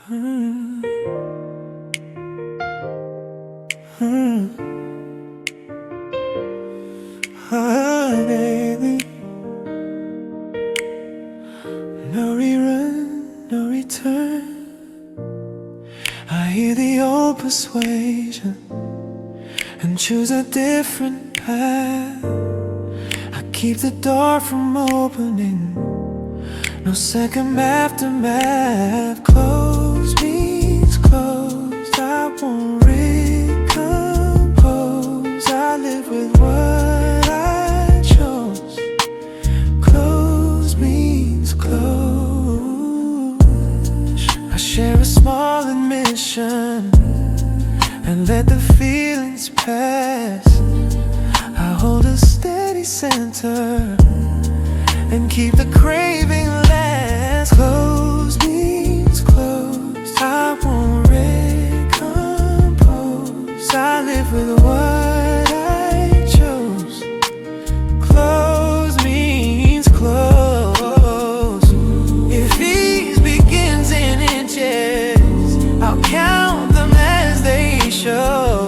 Daily. No rerun, no return. I hear the old persuasion and choose a different path. I keep the door from opening, no second aftermath. Close means closed, I won't recompose. I live with what I chose. Close means close. I share a small admission and let the feelings pass. I hold a steady center and keep the craving last. Close means closed, I won't recompose. I live with what I chose. Close means close. If ease begins in inches, I'll count them as they show.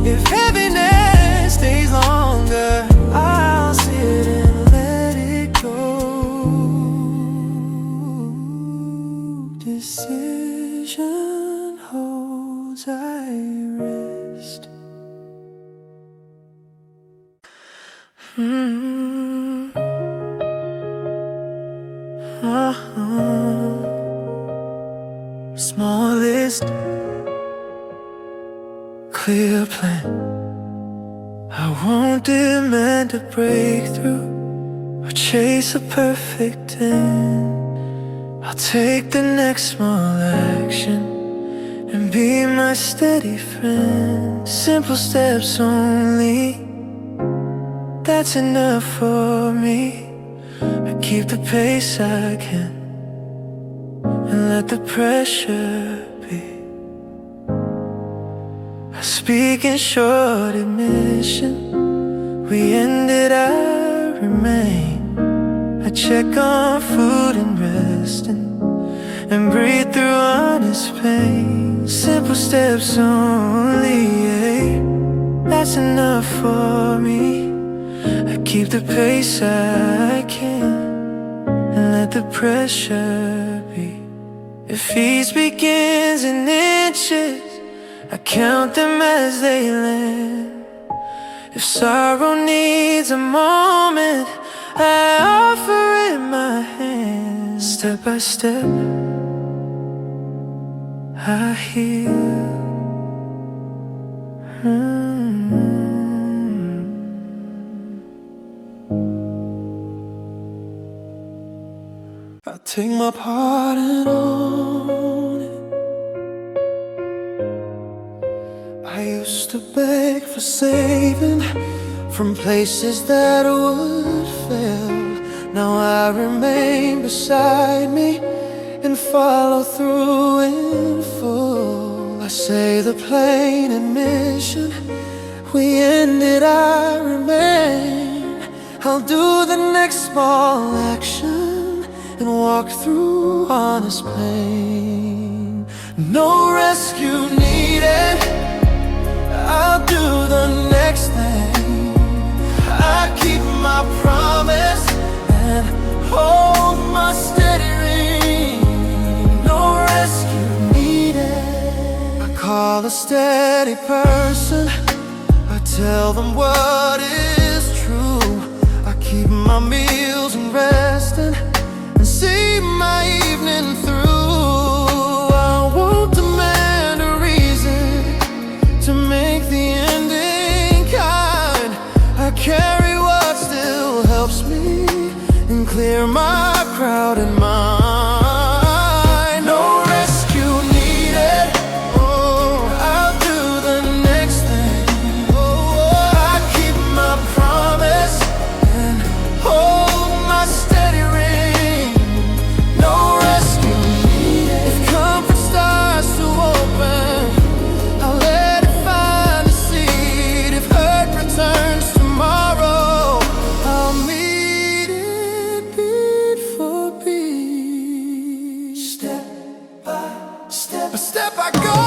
If heaviness stays longer, I'll sit and let it go. Decision holds, I rest. Small list, clear plan. I won't demand a breakthrough or chase a perfect end. I'll take the next small action and be my steady friend. Simple steps only, that's enough for me. I keep the pace I can and let the pressure be. I speak in short admission, we ended, I remain. I check on food and resting and breathe through honest pain. Simple steps only, yeah, that's enough for me. I keep the pace I can and let the pressure be. If ease begins in inches, I count them as they land. If sorrow needs a moment, I offer it my hand. Step by step, I heal. I take my part and own it. I used to beg for saving from places that would fail. Now I remain beside me and follow through in full. I say the plain admission, we ended, I remain. I'll do the next small action and walk through honest pain. No rescue needed, I'll do the next thing. I keep my promise and hold my steady ring. No rescue needed. I call a steady person, I tell them what is true. I keep my meals and resting and see my evening through. I won't demand a reason to make the ending kind. I carry what still helps me and clear my crowded mind. No rescue needed, oh, I'll do the next thing. Oh, I keep my promise and hold my steady ring. No rescue by step I go.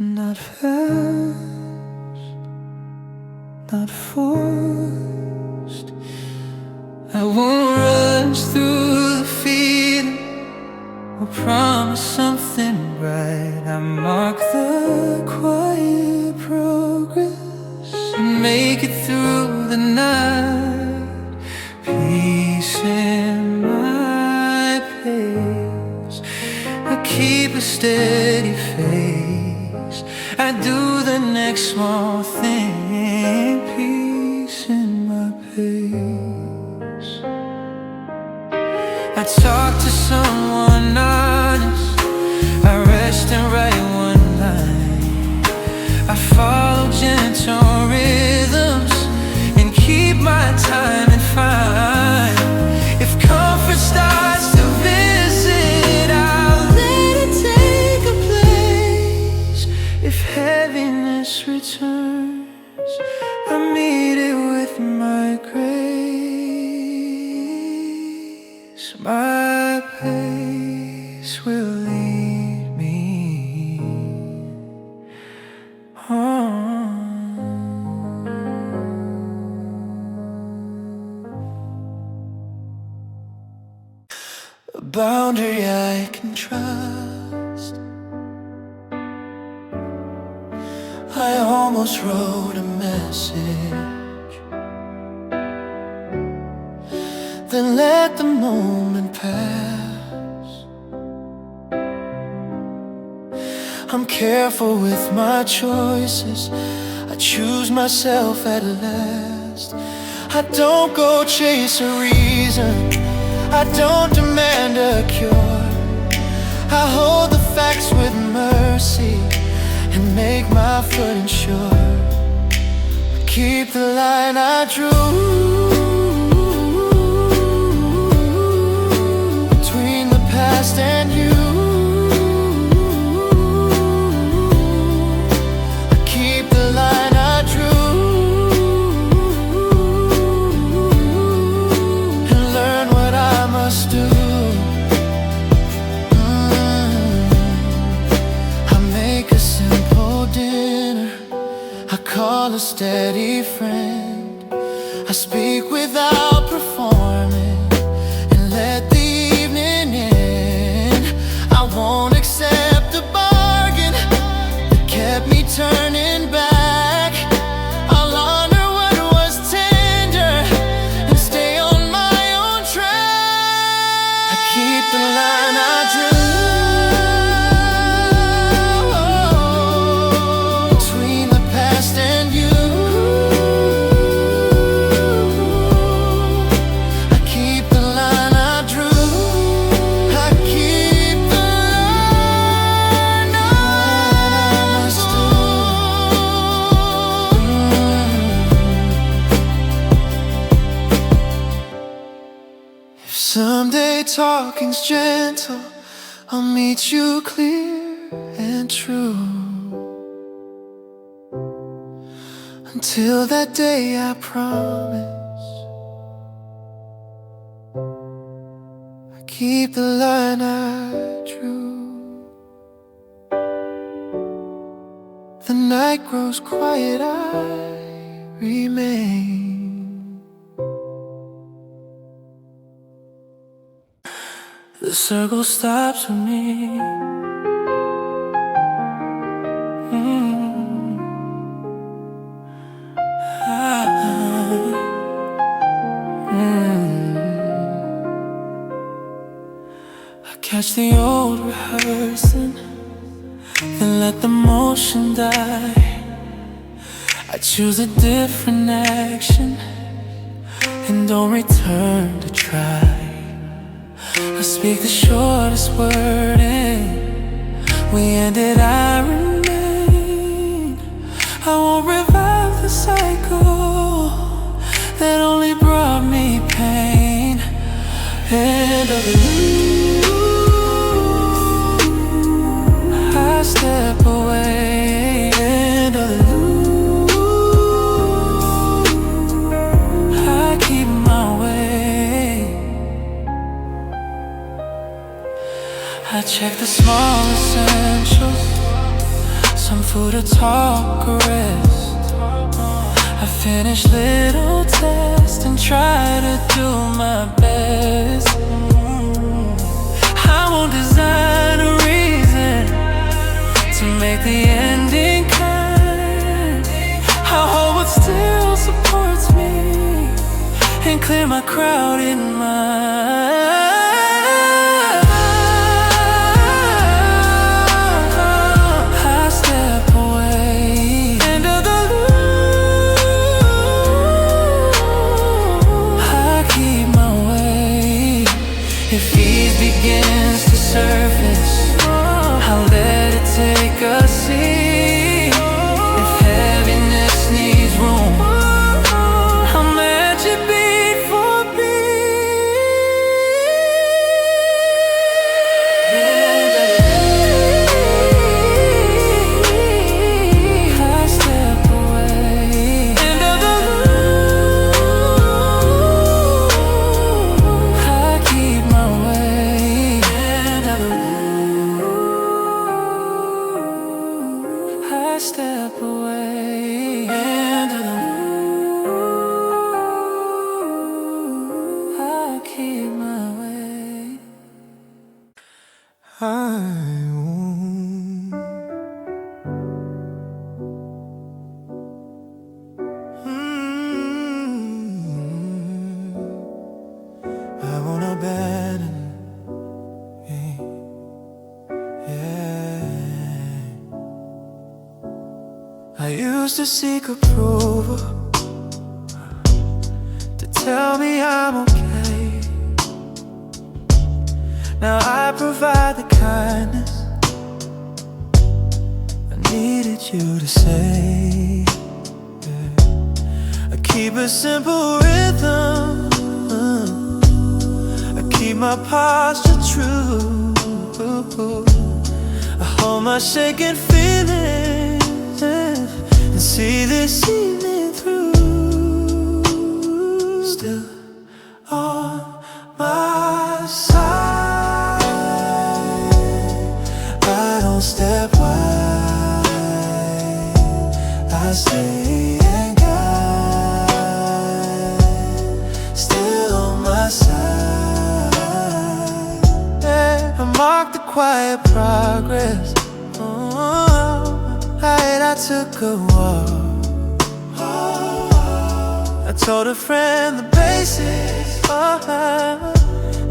Not fast, not forced. I won't rush through the feeling or promise something bright. I mark the quiet progress and make it through the night. Peace in my pace. I keep a steady face. I do the next small thing. Peace in my pace. I talk to someone honest. I rest and write one line. I follow gentle rhythms and keep my time and find. If comfort starts to visit, I'll let it take a place. If heaviness returns, I meet it with my grace. My pace will lead me on. A boundary I can trust. I almost wrote a message, then let the moment pass. I'm careful with my choices. I choose myself at last. I don't go chase a reason. I don't demand a cure. I hold the facts with mercy and make my footing sure. Keep the line I drew between the past and you. Keep the line I drew and learn what I must do. I make a simple dinner. I call a steady friend. I speak without performing and let the evening end. I won't accept a bargain that kept me turning back. I'll honor what was tender and stay on my own track. I keep the line I drew between the past and you. I keep the line I drew. I keep the line I must do. If someday talking's gentle, I'll meet you clear and true. Until that day, I promise I keep the line I drew. The night grows quiet, I remain. The circle stops for me. I catch the old rehearsing, then let the motion die. I choose a different action and don't return to try. I speak the shortest word and we ended, I remain. I won't revive the cycle that only brought me pain. end of the loop. I step away, end of the loop. I keep my way. I check the small essentials, some food, a talk, a rest. I finish little tests and try to do my best. I won't design a reason to make the ending kind. I hope what still supports me and clear my crowd in mind. If ease begins to surface, I'll let it take a seat. If heaviness needs room, I'll match it beat for beat. I step away. End of the loop. I keep my way. End of the loop. I step away. End of the loop. I keep my way. I won't. I won't abandon. Yeah. I used to seek approval to tell me I'm okay. Now I provide the kindness I needed you to say. Yeah. I keep a simple rhythm, I keep my posture true. I hold my shaking feelings and see this evening through. Still on my side, I don't step wide, I stay and guide. Still on my side, yeah. I mark the quiet progress. I took a walk. I told a friend the basics,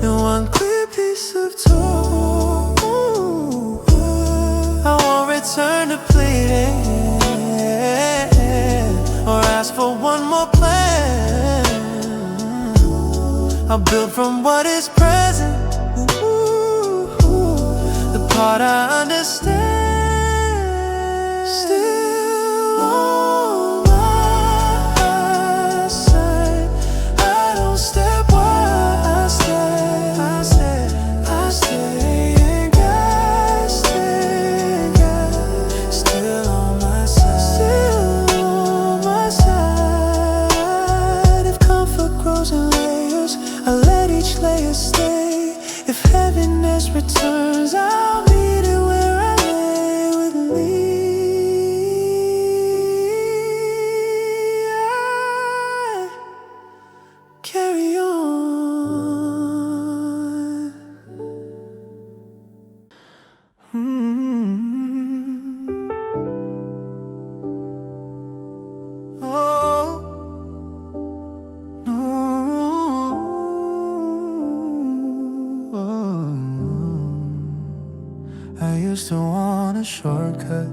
and one clear piece of talk. I won't return to pleading or ask for one more plan. I'll build from what is present, the part I understand. Still on my side, I don't step wide, I stay and guide, still on my side, If comfort grows in layers, I let each layer stay. If heaviness returns, I'll meet it where I lay with me. Carry on. Oh, no. I used to want a shortcut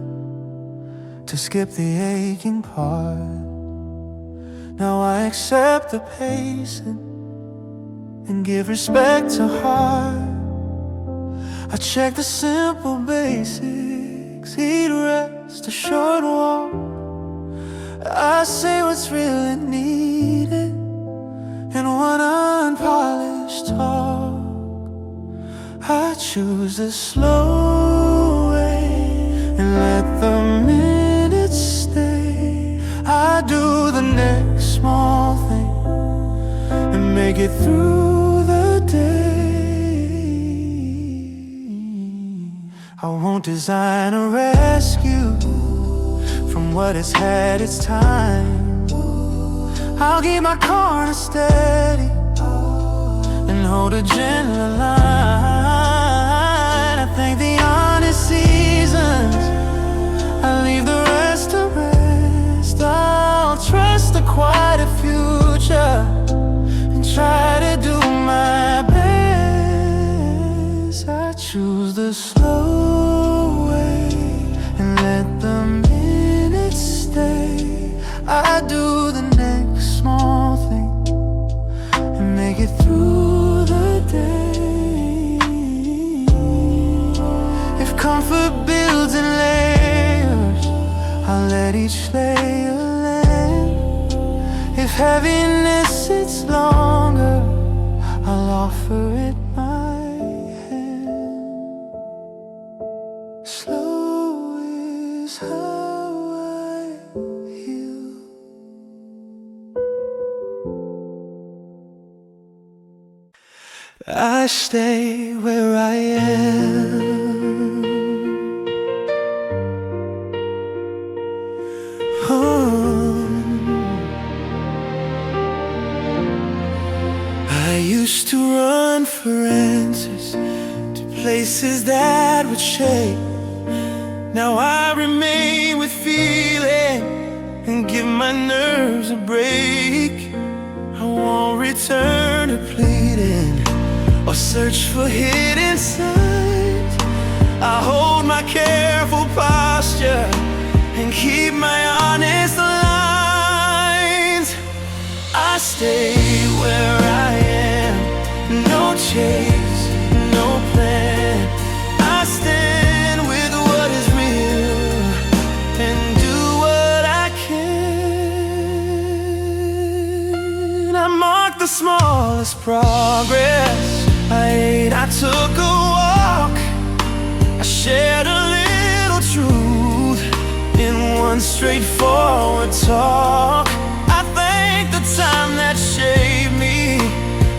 to skip the aching part. Now I accept the pacing and give respect to heart. I check the simple basics, eat, rest, a short walk. I say what's really needed in one unpolished talk. choose the slow way and let the minutes stay. I do the next small thing and make it through the day. I won't design a rescue from what has had its time. I'll keep my corner steady and hold a gentle line. I thank the honest seasons, I leave the rest to rest. I'll trust a quieter future and try to do my best. I choose the slow way and let the minutes stay. I do the next small thing and make it through the day. If comfort builds in layers, I'll let each layer land. If heaviness sits longer, I'll offer it my hand. Slow is how I heal. I stay where I am. I used to run for answers to places that would shake. Now I remain with feeling and give my nerves a break. I won't return to pleading or search for hidden signs. I hold my careful posture and keep my honest lines. I stay where I am, no chase, no plan. I stand with what is real and do what I can. I mark the smallest progress. I took a walk, I shared a little truth in one straightforward talk. I thank the time that shaped me,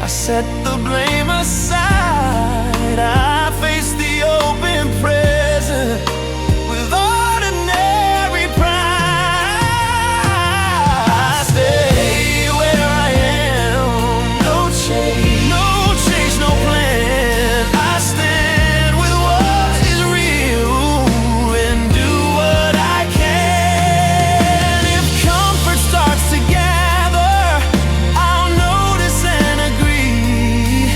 I set the blame aside. I face the open present with ordinary pride. I stay where I am, no change, no change, no plan. I stand with what is real and do what I can. If comfort starts to gather, I'll notice and agree.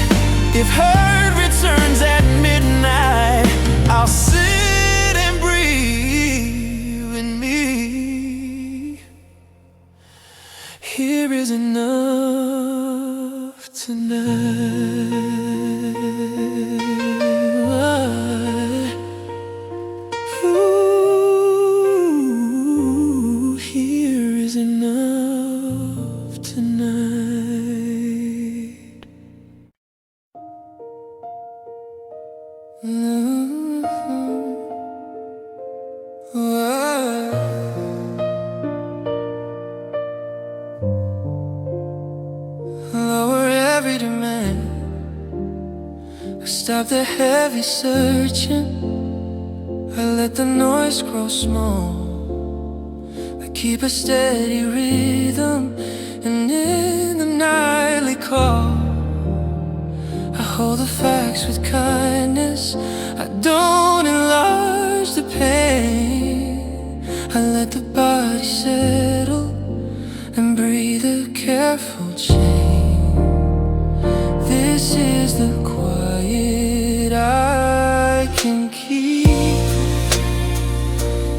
If hurt returns at midnight, I'll sit and breathe in me. Here is enough tonight. Ooh, here is enough tonight. Lower every demand, stop the heavy searching. I let the noise grow small, I keep a steady rhythm. And in the nightly call, I hold the facts with kindness, I don't enlarge the pain. I let the body settle and breathe a careful chain. This is the quiet I can keep,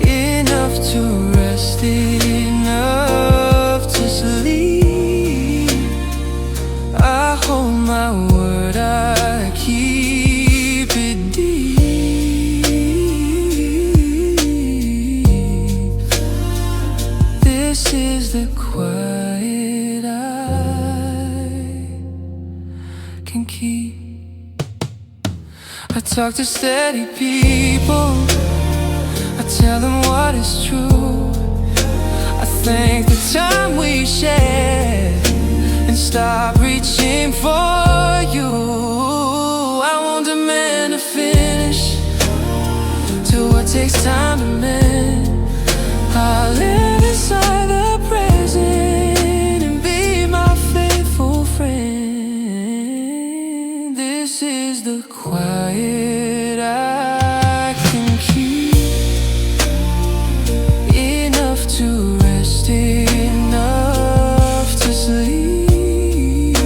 enough to rest, enough to sleep. I hold my word, I keep it deep. This is the quiet I can keep. I I talk to steady people, I tell them what is true. I thank the time we share and stop reaching for you. I won't demand a finish to what takes time to mend. I'll live inside the present and be my faithful friend. This is the quiet I can keep, enough to rest, enough to sleep.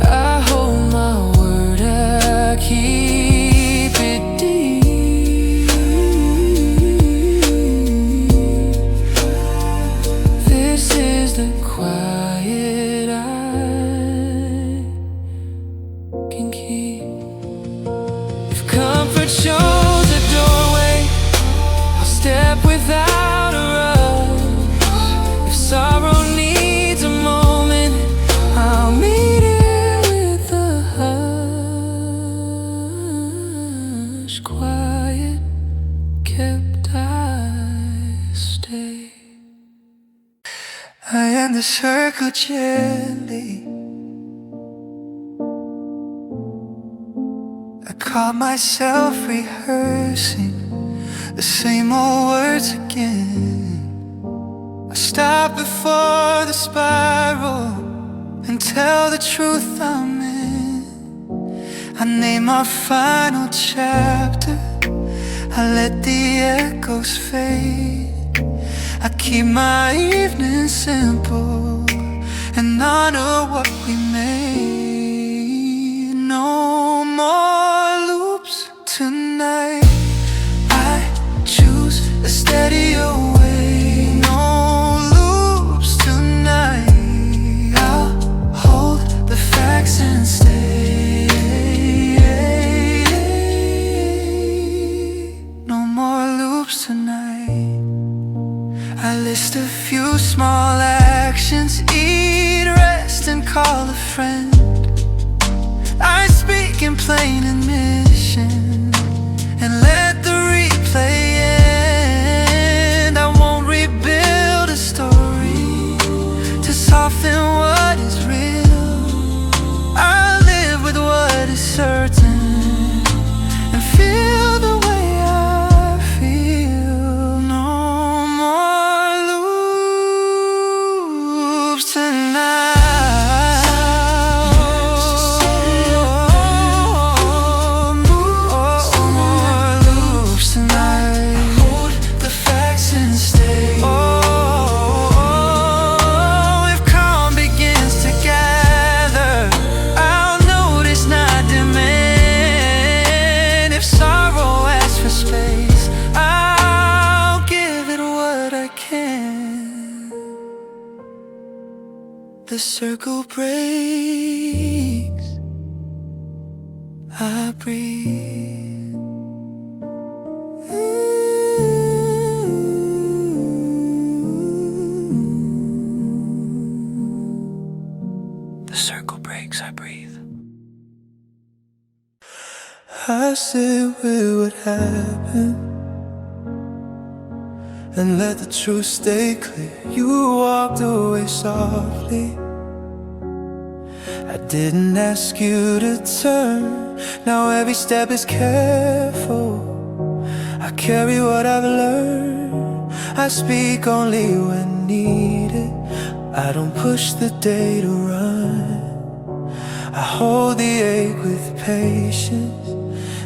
I hold my word, I keep it deep. This is the quiet I can keep. If comfort shows a doorway, I'll step without a rush. If sorrow needs a moment, I'll meet it with a hush. Quiet kept I stay. I end the circle gently. I caught myself rehearsing the same old words again. I stop before the spiral and tell the truth I'm in. I name our final chapter, I let the echoes fade. I keep my evening simple and honor what we made. No more loops tonight, I choose a steadier way. No loops tonight, I'll hold the facts and stay. No more loops tonight. I list a few small actions, eat, rest, and call a friend. I speak in plain admission and let the replay end. I won't rebuild a story to soften what is real. I live with what is certain and feel the way I feel. No more loops tonight. The circle breaks, I breathe. The circle breaks, I breathe. I sit with what happened and let the truth stay clear. You walked away softly, I didn't ask you to turn. Now every step is careful, I carry what I've learned. I speak only when needed, I don't push the day to run. I hold the ache with patience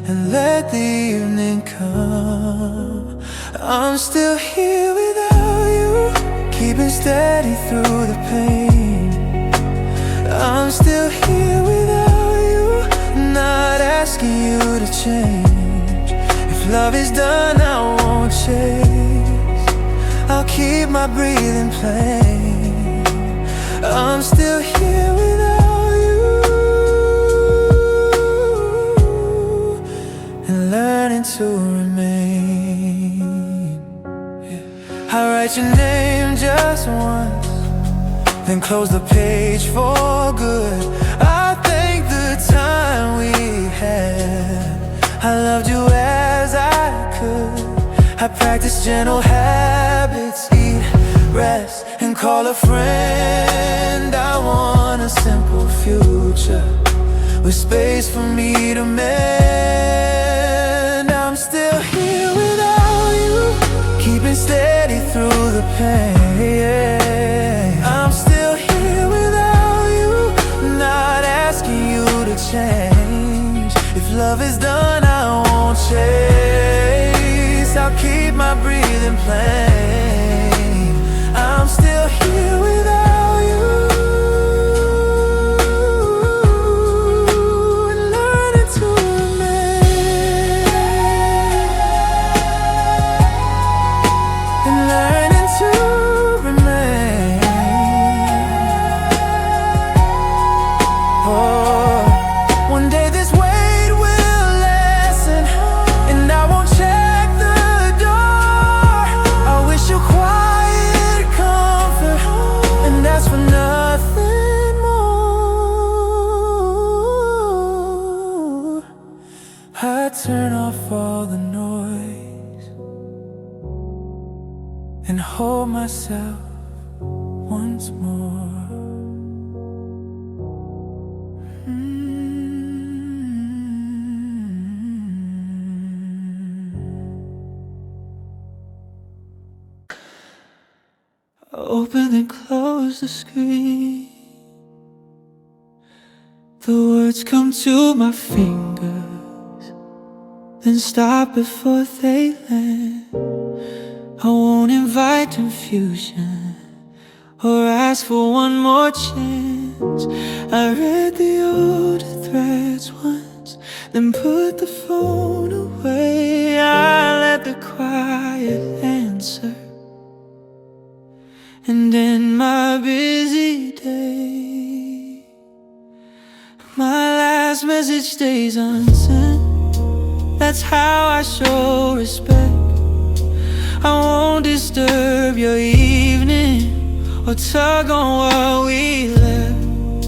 and let the evening come. I'm still here without you, keeping steady through the pain. I'm still here without you, not asking you to change. If love is done, I won't chase, I'll keep my breathing plain. I'm still here without you and learning to remain. I write your name just once, then close the page for good. I thank the time we had I loved you as I could. I practiced gentle habits, eat, rest, and call a friend. I want a simple future with space for me to mend. I'm still here without you, keeping steady through the pain. I'm still here without you, not asking you to change. If love is done, I won't chase. I'll keep my breathing plain. I'm still here without you, and learning to remain, and learning to remain. Oh, one day this weight will lessen, and I won't check the door. I wish you quiet comfort, and that's for nothing more. I turn off all the noise and hold myself once more. Open and close the screen. The words come to my fingers, then stop before they land. I won't invite confusion or ask for one more chance. I read the older threads once, then put the phone away. I let the quiet answer, and in my busy day, my last message stays unsent. That's how I show respect. I won't disturb your evening or tug on what we left.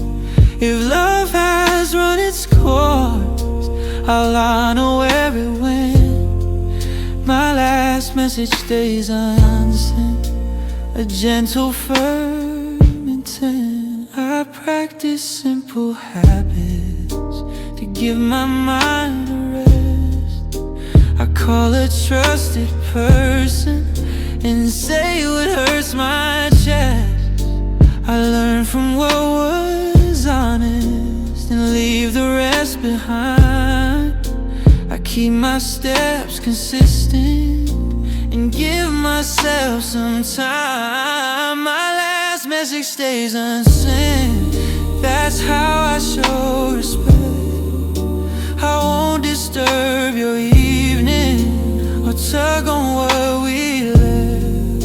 If love has run its course, I'll honor where it went. My last message stays unsent, a gentle firm intent. I practice simple habits to give my mind a rest. I call a trusted person and say what hurts my chest. I learn from what was honest and leave the rest behind. I keep my steps consistent and give myself some time. My last message stays unsent. That's how I show respect. I won't disturb your evening or tug on what we left.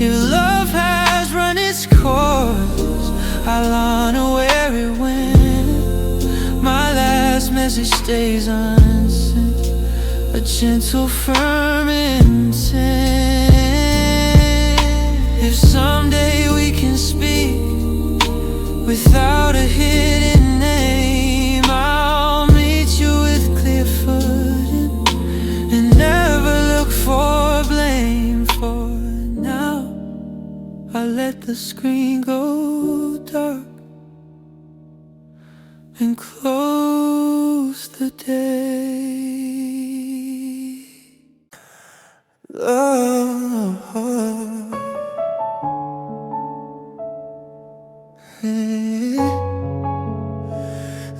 If love has run its course, I'll honor where it went. My last message stays unsent, a gentle, firm intent. If someday we can speak without a hidden name, I'll meet you with clear footing and never look for blame. For now, I let the screen go dark and close the day.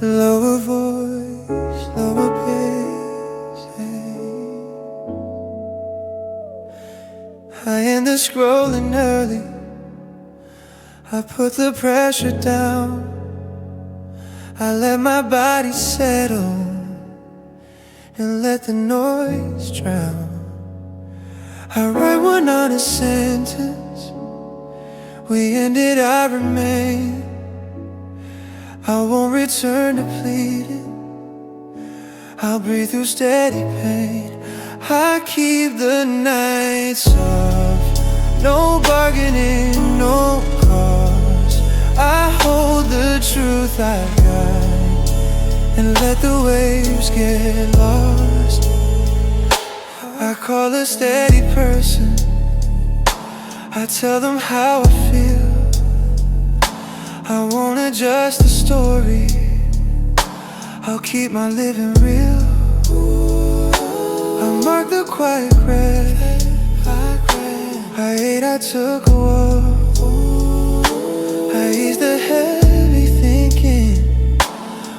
Lower voice, lower pace. I end the scrolling early. I put the pressure down. I let my body settle and let the noise drown. I write one honest sentence. We ended, I remain. I won't return to pleading. I'll breathe through steady pain. I keep the nights off, no bargaining, no cause. I hold the truth I got and let the waves get lost. I call a steady person. I tell them how I feel. I won't adjust the story. I'll keep my living real. I mark the quiet red. I ate, I took a walk. I eased the heavy thinking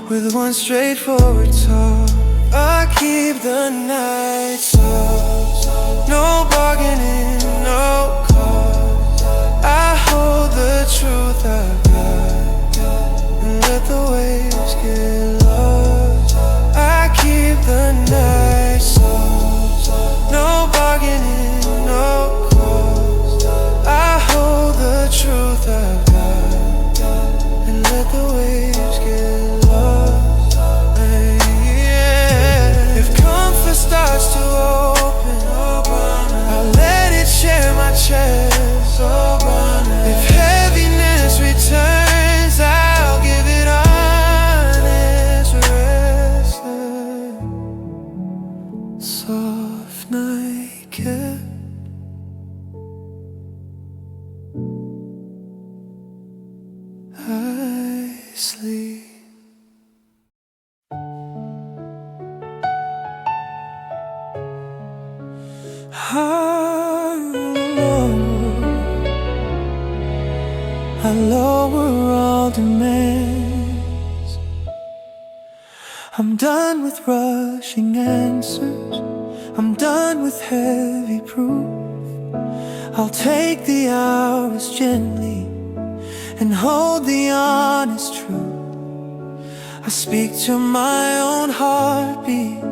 with one straightforward talk. I keep the nights soft, no bargaining, no cause. I hold the truth I've got and let the waves get lost. I keep the nights soft, no bargaining, no cause. I hold the truth I've got and let the waves get lost. Starts to open, I'll let it share my chest. If heaviness returns, I'll give it honest rest. Soft night kept I sleep. I lower all demands. I'm done with rushing answers. I'm done with heavy proof. I'll take the hours gently and hold the honest truth. I speak to my own heartbeat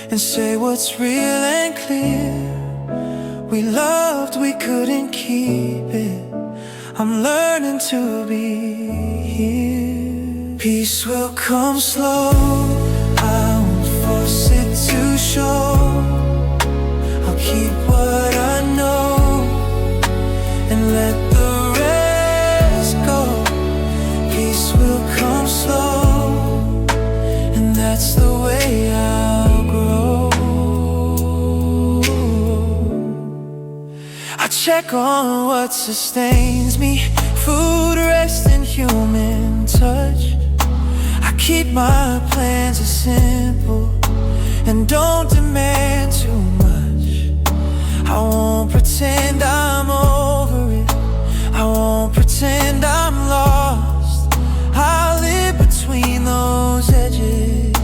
and say what's real and clear. We loved, we couldn't keep it. I'm learning to be here. Peace will come slow, I won't force it to show. I'll keep what I know and let the rest go. Peace will come slow, and that's the way I'll grow. I check on what sustains me, food, rest, and human touch. I keep my plans as simple and don't demand too much. I won't pretend I'm over it, I won't pretend I'm lost. I'll live between those edges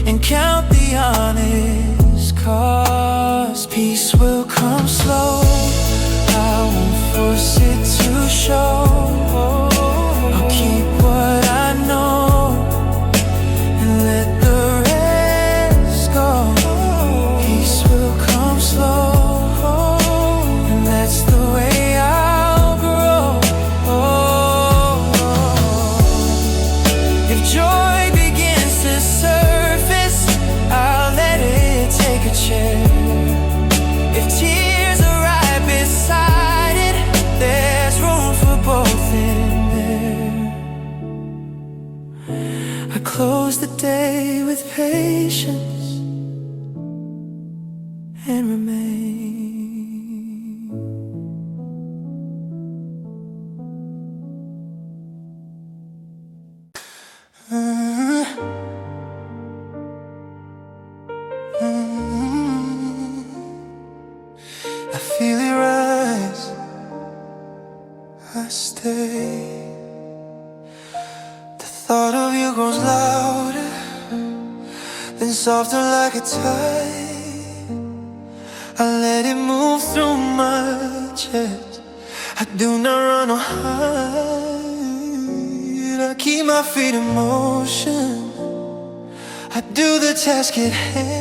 and count the honest cost. Peace will come slow, I won't force it to show. I'll keep what I know and let the rest go. Peace will come slow, and that's the way I'll grow. If joy begins to surface, I'll let it take a chair. If tears are right beside it, there's room for both in there. I close the day with patience and remain. I feel it rise, I stay. The thought of you grows louder, then softer like a tide. I let it move through my chest. I do not run or hide. I keep my feet in motion, I do the task at hand.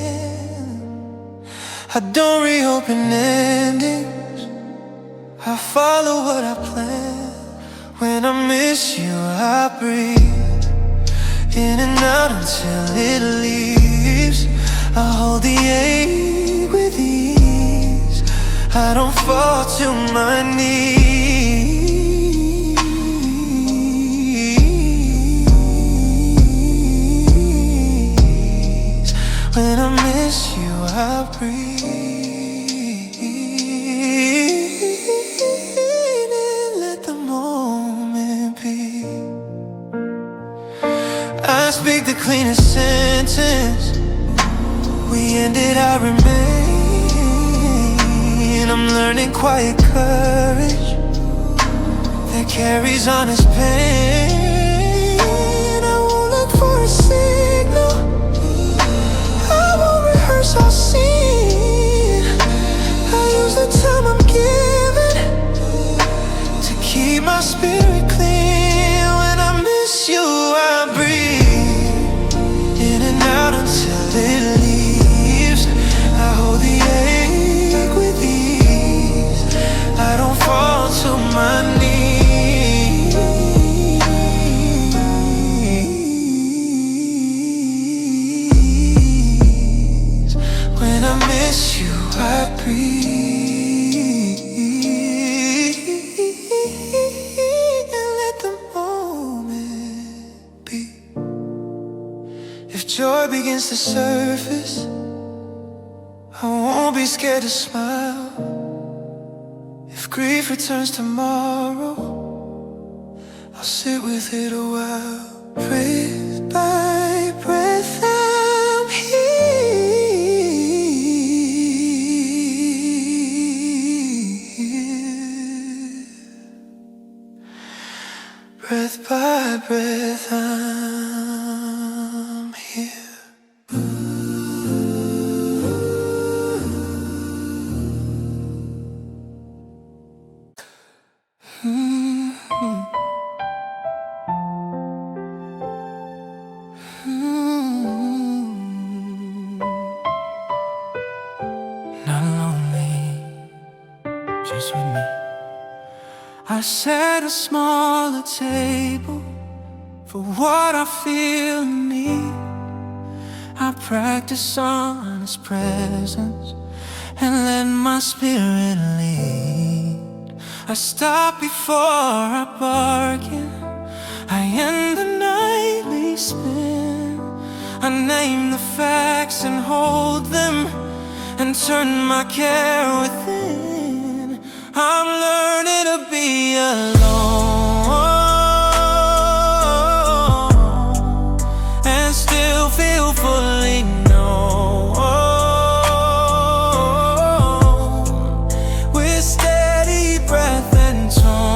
I don't reopen endings, I follow what I plan. When I miss you, I breathe in and out until it leaves. I hold the ache with ease, I don't fall to my knees. When I miss you, I breathe. speak the cleanest sentence. We ended, I remain. I'm learning quiet courage that carries honest pain. I won't look for a signal, I won't rehearse our scene. I use the time I'm given to keep my spirit clean. When I miss you, I breathe in and out until it leaves. I hold the ache with ease, I don't fall to my knees. When I miss you, I breathe and let the moment be. If joy begins to surface, I won't be scared to smile. If grief returns tomorrow, I'll sit with it a while. Breath by breath, I'm here. Breath by breath, I'm here. Not lonely, just with me. I set a smaller table for what I feel and need. I practice honest presence and let my spirit lead. I stop before I bargain, I end the nightly spin. I name the facts and hold them and turn my care within. I'm learning to be alone and still feel fully known. With steady breath and tone,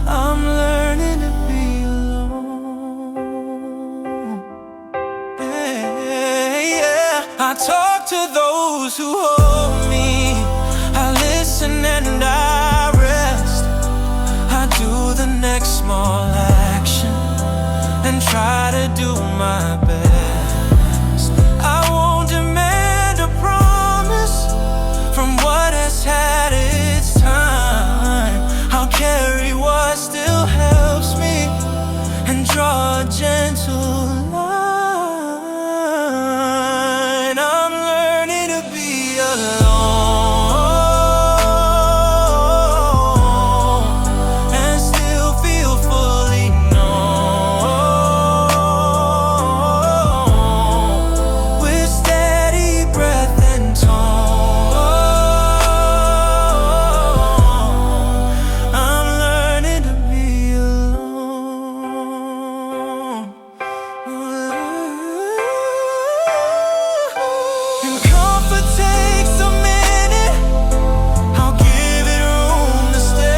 I'm learning to be alone. Yeah. I talk to those who hold me, I listen and I rest. I do the next small action and try to do my best. I won't demand a promise from what has had its time. I'll carry what still helps me and draw a gentle line. I'm learning to be alone and still feel fully known. With steady breath and tone, I'm learning to be alone. And comfort takes a minute, I'll give it room to stay.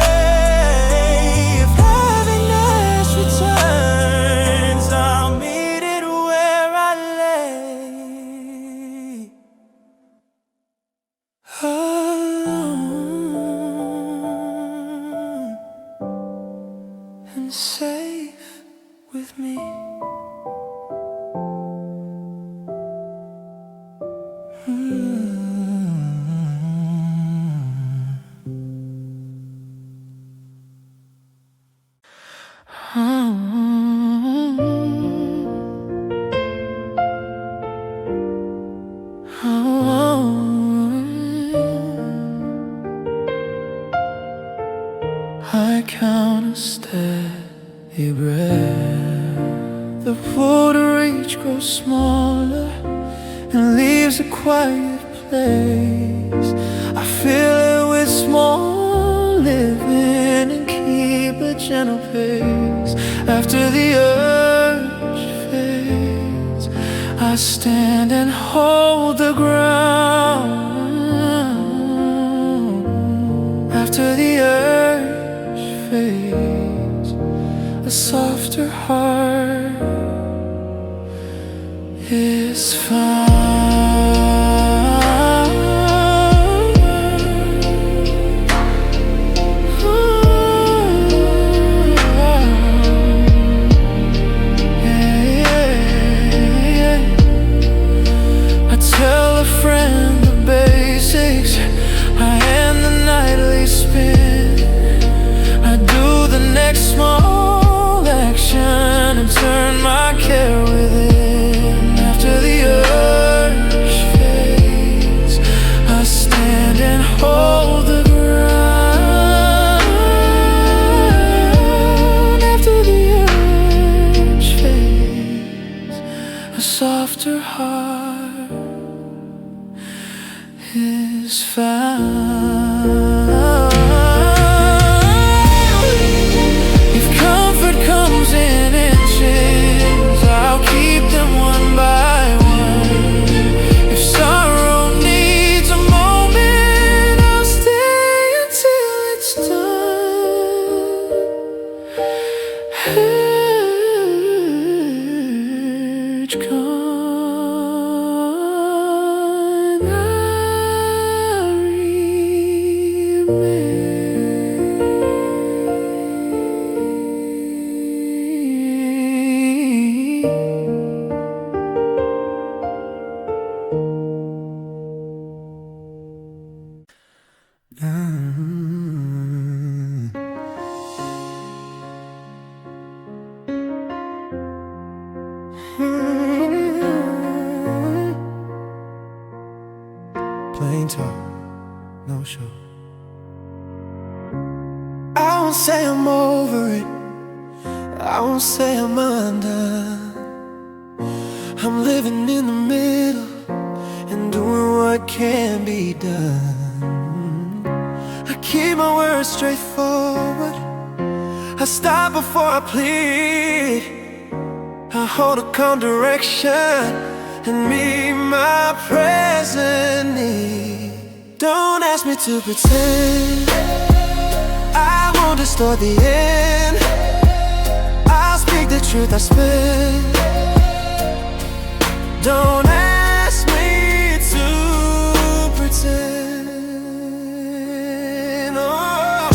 If happiness returns, I'll meet it where I lay. Alone and safe with me. I count a steady breath. The water each grows smaller and leaves a quiet place. I fill it with small living and keep a gentle pace. After the urge fades, I stand and hold the ground. After the urge fades, a softer heart is found. Tell a friend the basics. I end the nightly spin. I do the next small action and turn my care within. After the urge fades, I stand and hold the ground. After the urge fades, a softer heart is found. If comfort comes in inches, I'll keep them one by one. If sorrow needs a moment, I'll stay until it's done. Urge gone, I Plain talk, no show. I won't say I'm over it, I won't say I'm undone. I'm living in the middle and doing what can be done. I keep my words straightforward, I stop before I plead. I hold a calm direction and meet my present need. Don't ask me to pretend, I won't distort the end. I'll speak the truth I spit. Don't ask me to pretend. Oh,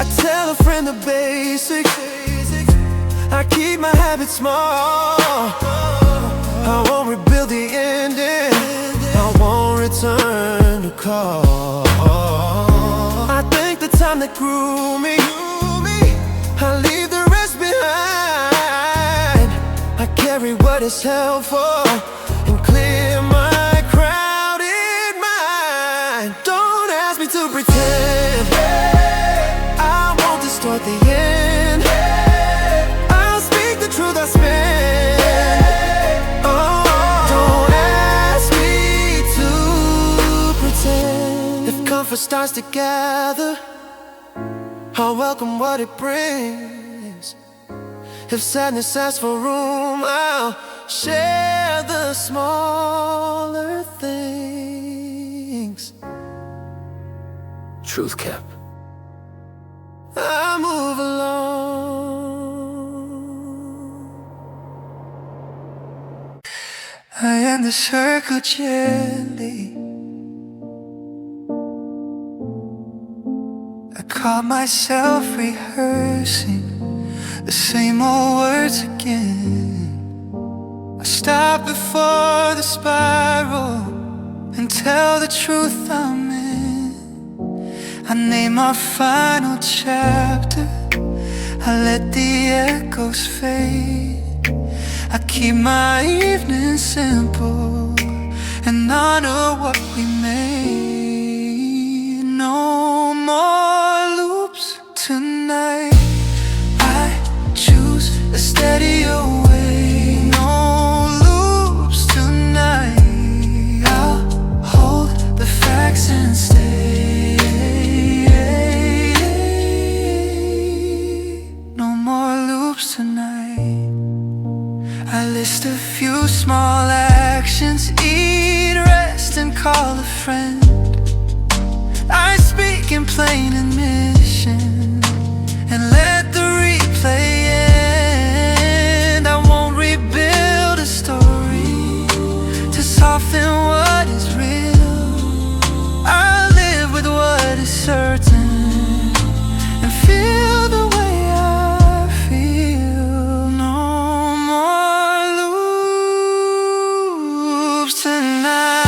I tell a friend the basics. I keep my habits small. I won't rebuild the ending, I won't return the call. I thank the time that grew me, I leave the rest behind. I carry what is helpful and clear my crowded mind. Don't ask me to pretend, I won't distort the end. I'll speak the truth I spit. If comfort starts to gather, I'll welcome what it brings. If sadness asks for room, I'll share the smaller things. Truth kept, I move along. I end the circle gently. I caught myself rehearsing the same old words again. I stop before the spiral and tell the truth I'm in. I name our final chapter, I let the echoes fade. I keep my evening simple and honor what we made. No more loops tonight, I choose a steadier way. No loops tonight, I'll hold the facts and stay. loops tonight. I list a few small actions: eat, rest, and call a friend. I speak in plain admission and let the replay end. I won't rebuild a story to soften what is real. I live with what is certain and feel the way I feel. No more loops tonight.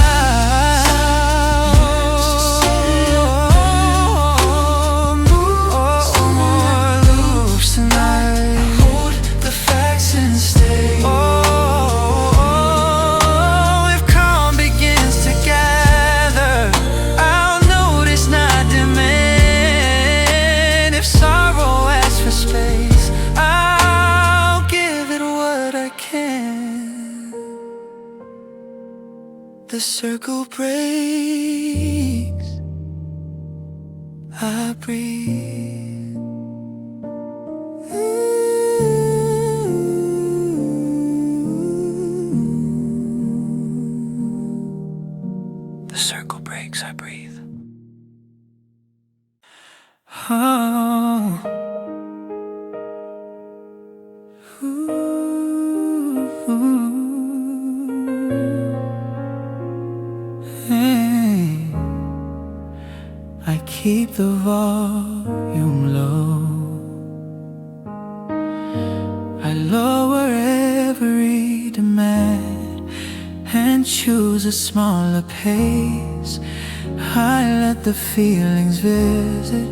The circle breaks, I breathe. The circle breaks, I breathe. Oh. I keep the volume low. I lower every demand and choose a smaller pace. I let the feelings visit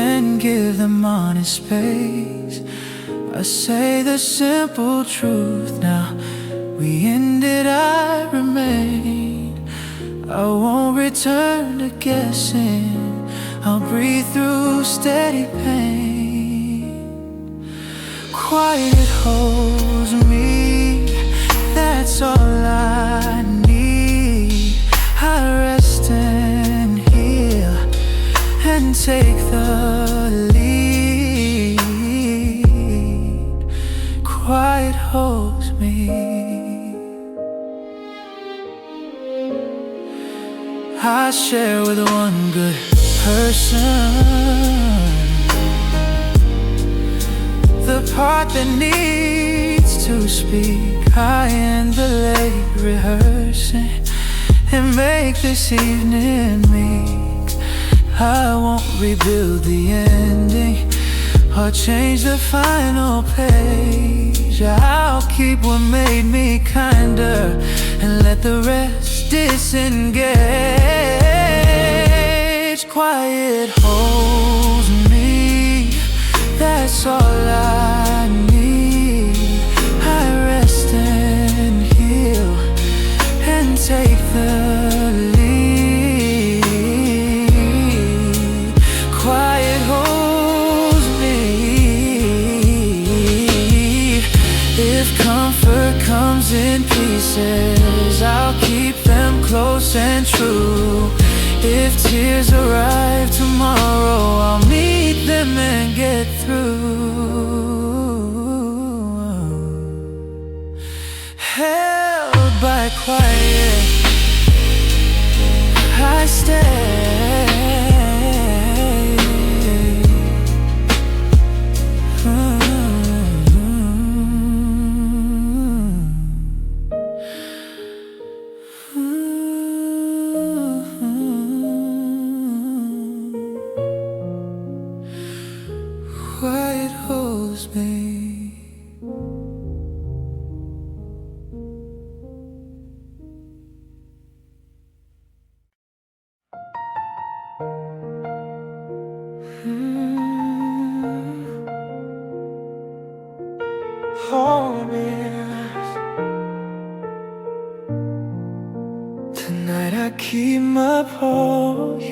and give them honest space. I say the simple truth now. We ended, I remain. I won't return to guessing. I'll breathe through steady pain. Quiet holds me, that's all I need. I rest and heal and take the lead. Quiet holds me. I share with one good person the part that needs to speak. I end the late rehearsing and make this evening meek. I won't rebuild the ending or change the final page. I'll keep what made me kinder and let the rest disengage. Quiet holds me, that's all I need. I rest and heal and take the lead. Quiet holds me. If comfort comes in pieces, I'll keep them close and true. If tears arrive tomorrow, I'll meet them and get through. Held by quiet, I stay. Quiet holds me. Hold me. Tonight I keep my pose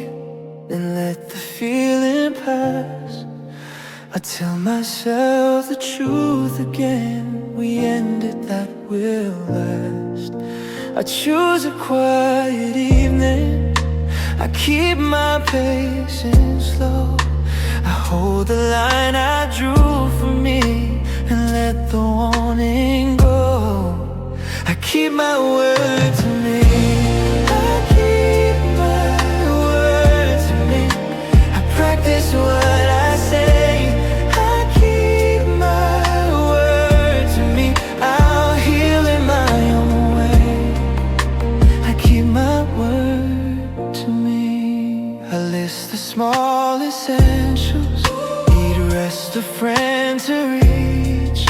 and let the feeling pass. I tell myself the truth again. We ended, that will last. I choose a quiet evening. I keep my patience low. I hold the line I drew for me. the warning go. I keep my word to me. I keep my word to me. I practice what I say. I keep my word to me. I'll heal in my own way. I keep my word to me. I list the small essentials, eat, rest, a friend to reach.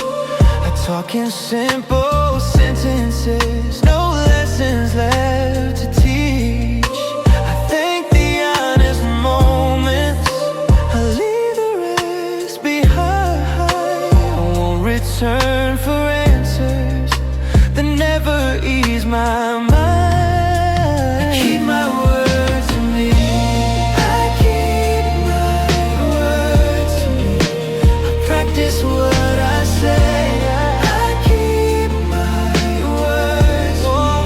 I talk in simple sentences, no lessons left to teach. I thank the honest moments, I leave the rest behind. I won't return for answers that never ease my mind. I keep my word to me. I keep my word to me. I practice what I say. I keep my words. Oh,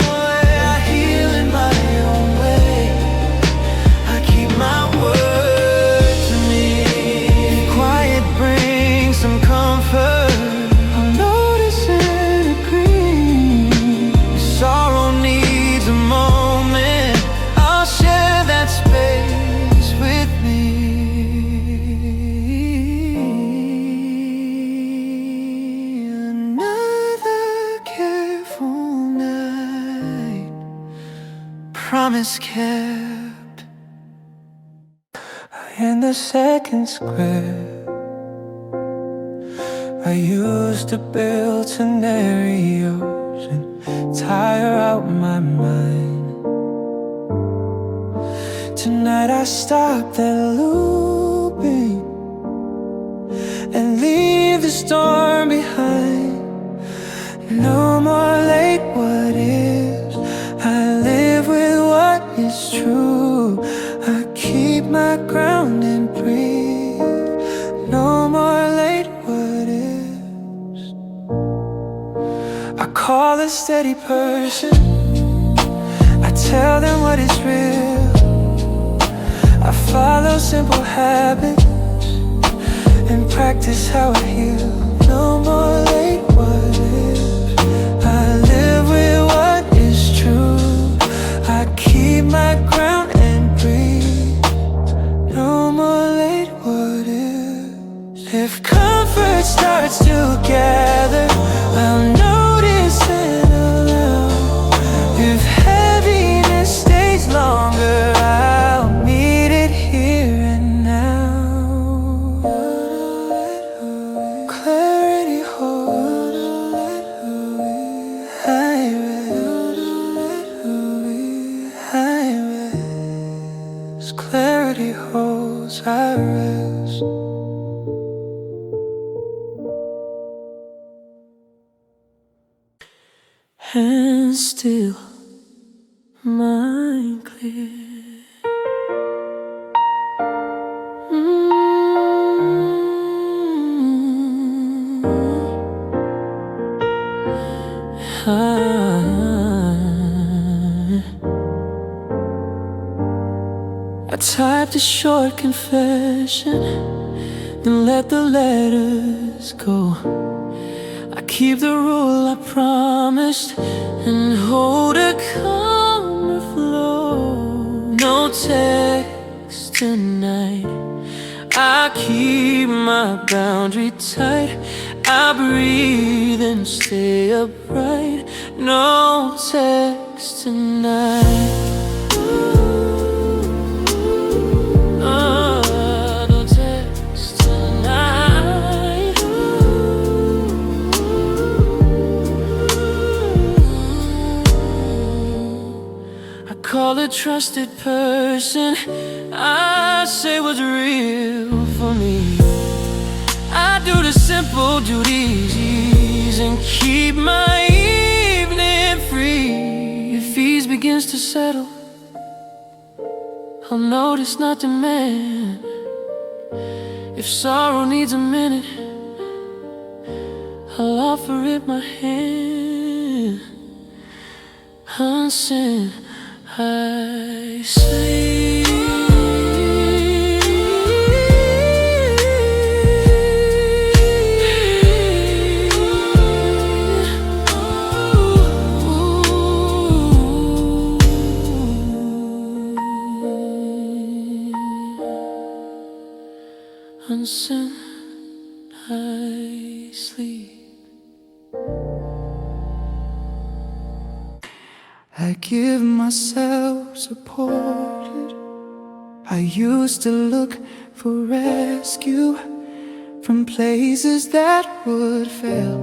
I heal in my own way. I keep my word to me. If quiet brings some comfort, I'll notice and agree. If sorrow needs a moment, I'll share that space with me. Another careful night, promise kept. In the second square, I used to build scenarios and tire out my mind. Tonight I stop that looping and leave the storm behind. No more late what ifs, I live with what is true. I keep my ground and breathe. No more late what ifs. I call a steady person, I tell them what is real. I follow simple habits and practice how I heal. No more late what ifs, I live with what is true. I keep my ground and breathe. No more late what ifs. If comfort starts to gather, I'll notice and allow. If heaviness stays longer, I'll meet it here and now. Clarity holds, I rest. Clarity holds, I rest. Hands still, mind clear. I typed a short confession, then let the letters go. I keep the rule I promised and hold a calmer flow. No text tonight, I keep my boundary tight. I breathe and stay upright. No text tonight. No text tonight. I call a trusted person, I say what's real for me. I do the simple duties and keep my evening free. If ease begins to settle, I'll notice, not demand. If sorrow needs a minute, I'll offer it my hand. Unsent, I say. give myself support. I used to look for rescue from places that would fail.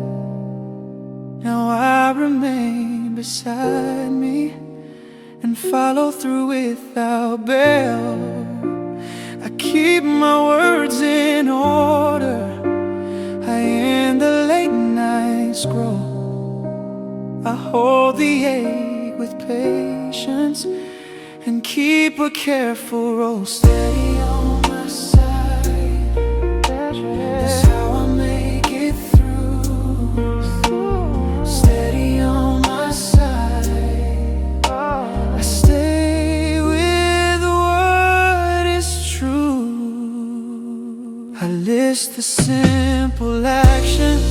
Now I remain beside me and follow through without bail. I keep my words in order. I end the late night scroll. I hold the ache with patience and keep a careful roll steady on my side. That's how I make it through. Steady on my side. I stay with what is true. I list the simple actions: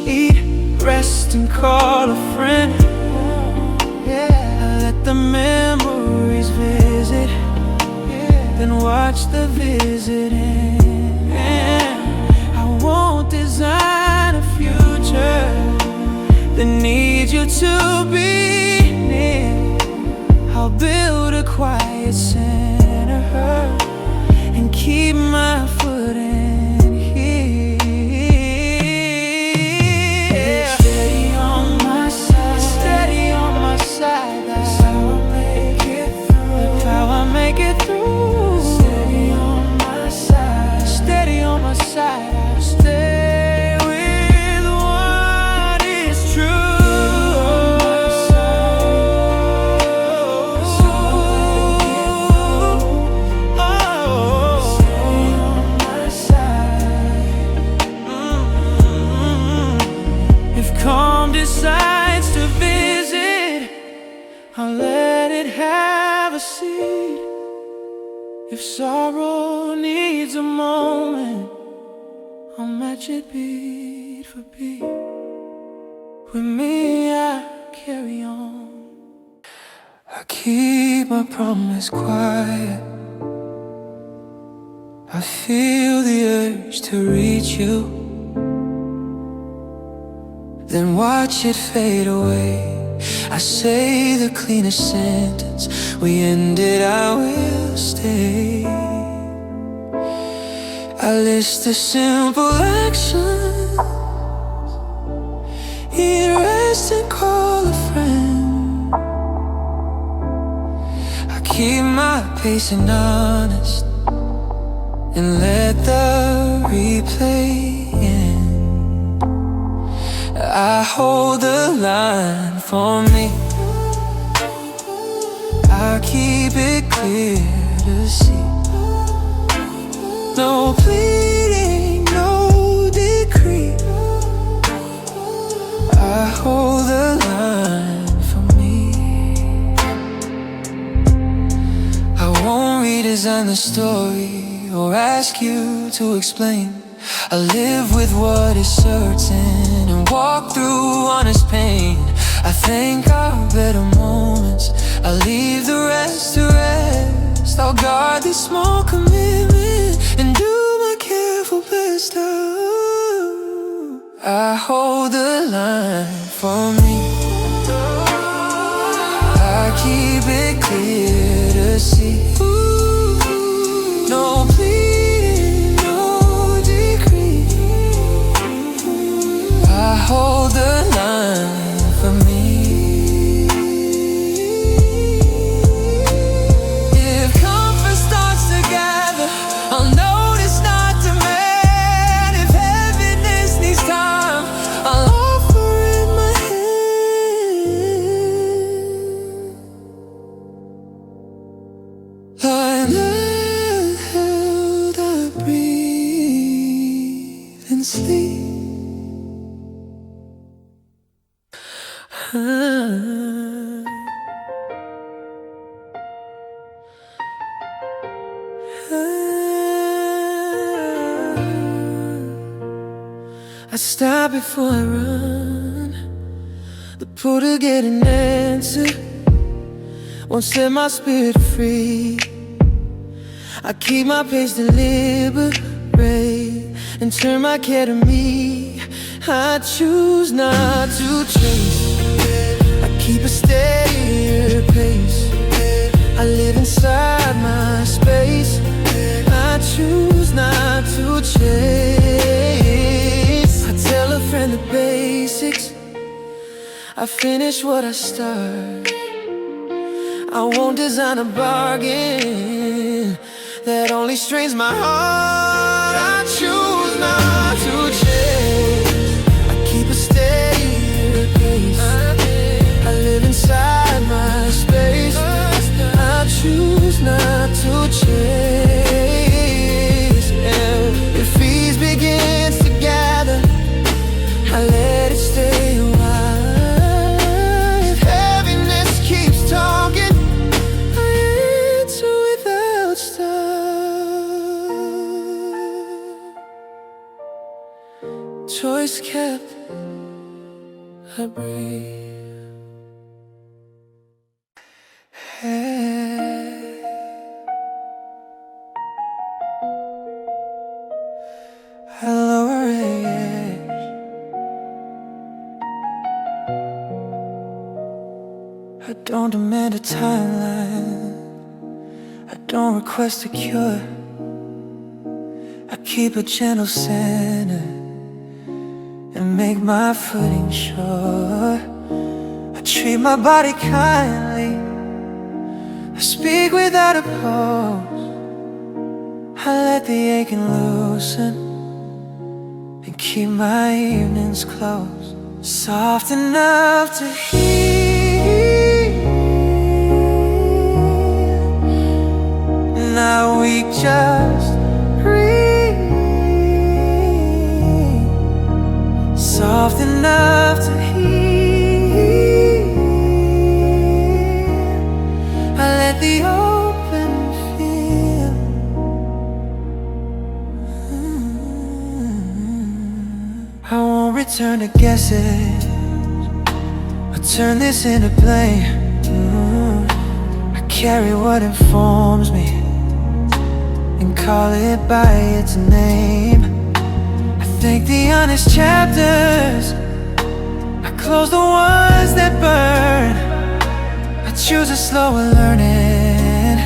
eat, rest, and call a friend. I let the memories visit, then watch the visit end. I won't design a future that needs you to be near. I'll build a quiet center and keep my foot in here. Steady on my side, steady on my side. That's how I make it through. That's how I make it through. Steady on my side, steady on my side. I stay with what is true. If calm decides to visit, I'll let it have a seat. If sorrow needs a moment, I'll match it beat for beat. With me, I carry on. I keep my promise quiet. I feel the urge to reach you, then watch it fade away. I say the cleanest sentence: we ended, I will stay. I list the simple actions: eat, rest, and call a friend. I keep my pace and honest and let the replay end. I hold the line for me. I keep it clear to see. No pleading, no decree. I hold the line for me. I won't redesign the story or ask you to explain. I live with what is certain and walk through honest pain. I thank our better moments, I leave the rest to rest. I'll guard this small commitment and do my careful best. I hold the line for me. I keep it clear to see. No pleading, no decree. I hold the line for me. If comfort starts to gather, I'll notice not to demand. If heaviness needs time, I'll offer in my hand. Like that held, I breathe and sleep. I stop before I run, the pull to get an answer won't set my spirit free. I keep my pace deliberate and turn my care to me. I choose not to chase, I keep a steady your pace. I live inside my space. I choose not to chase. I tell a friend the basics. I finish what I start. I won't design a bargain that only strains my heart. I choose not to chase. I keep a steady pace. I live inside my space. I choose not to chase. Yeah. If ease begins to gather, I let it stay a while. If heaviness keeps talking, I answer without stop. Choice kept, I breathe. Hey. Hello, I don't demand a timeline. I don't request a cure. I keep a gentle center and make my footing sure. I treat my body kindly. I speak without a pause. I let the aching loosen and keep my evenings close, soft enough to heal. Now we just breathe, soft enough to heal. I let the open feel. I won't return to guesses. I'll turn this into blame. I carry what informs me and call it by its name. I thank the honest chapters. I close the ones that burn. I choose a slower learning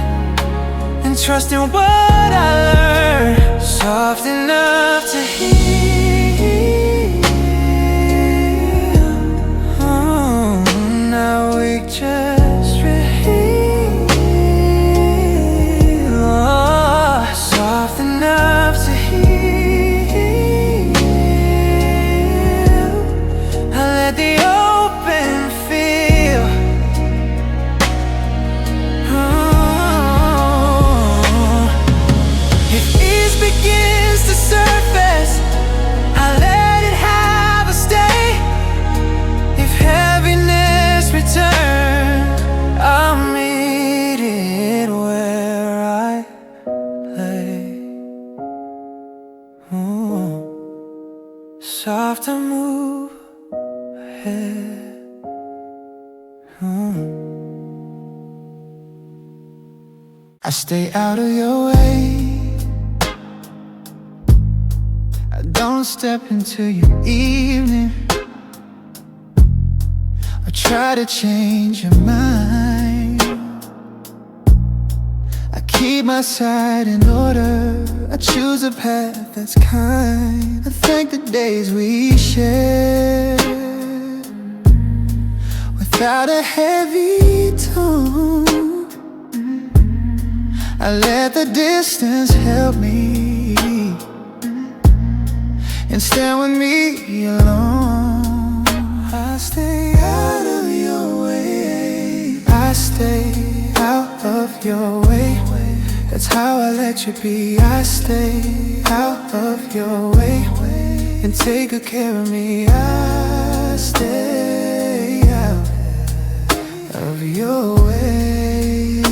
and trust in what I learn. Soft enough to heal. Now we just reheal. Soft enough to heal. I let the open feel. If ease begins to surface, I let it have a stay. If heaviness returns, I'll meet it where I lay. Soft to move ahead. I stay out of your way. I don't step into your evening or try to change your mind. I keep my side in order. I choose a path that's kind. I thank the days we shared without a heavy tone. I let the distance help me and stand with me alone. I stay out of your way. I stay out of your way. That's how I let you be. I stay out of your way and take good care of me. I stay out of your way.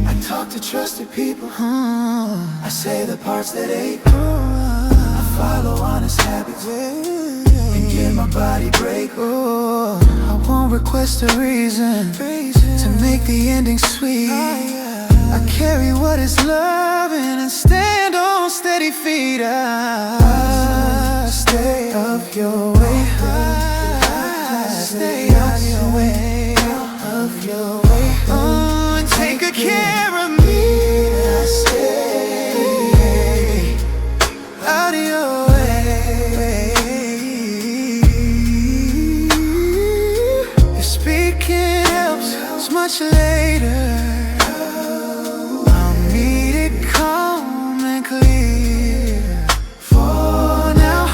I talk to trusted people. I say the parts that ache. I follow honest habits and give my body break. I won't request a reason to make the ending sweet. I carry what is loving and stand on steady feet. I stay of your way. I much later. I'll meet it calm and clear. For now,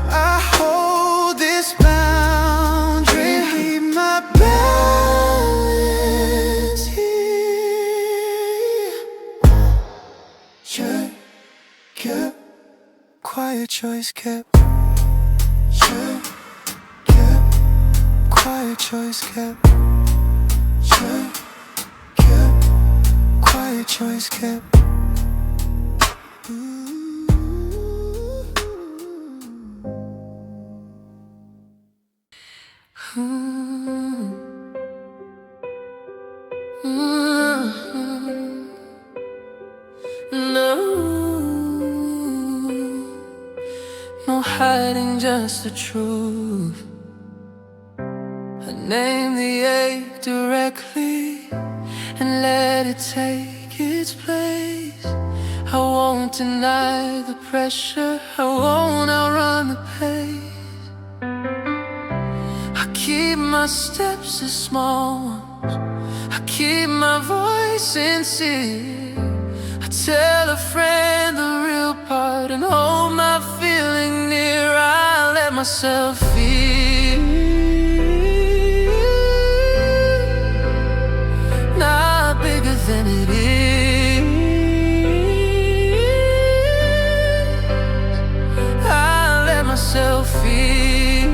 I hold this boundary. Keep my balance here. Check, kept, quiet choice kept. Check, kept, quiet choice kept. Check, kept, quiet choice kept. No hiding, just the truth. I name the ache directly and let it take its place. I won't deny the pressure, I won't outrun the pace. I keep my steps as small ones, I keep my voice sincere. I tell a friend the real part and hold my feeling near. I let myself feel, not bigger than it is. I let myself feel,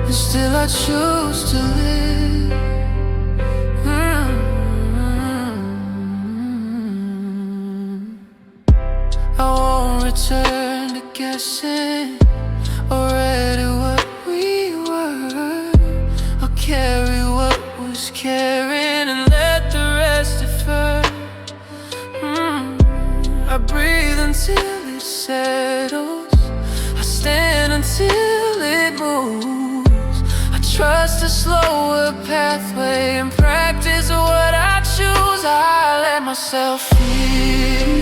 and still I choose to live. I won't return to guessing already what we were. I'll carry what was caring and let the rest defer. I breathe until it settles, I stand until it moves. I trust a slower pathway and practice what I choose. I let myself feel,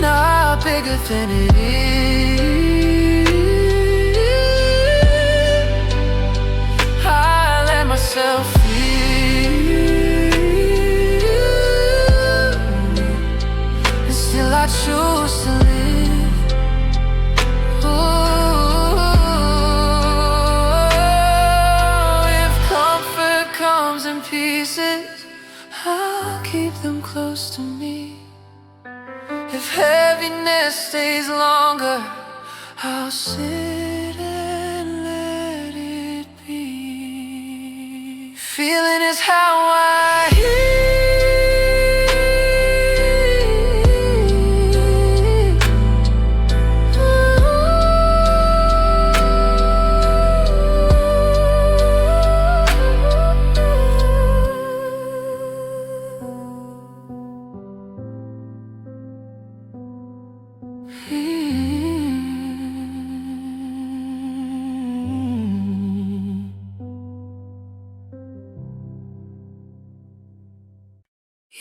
not bigger than it is. I let myself feel, and still I choose to live. If comfort comes in pieces, I'll keep them close to me. If heaviness stays longer, I'll sit and let it be. Feeling is how I heal.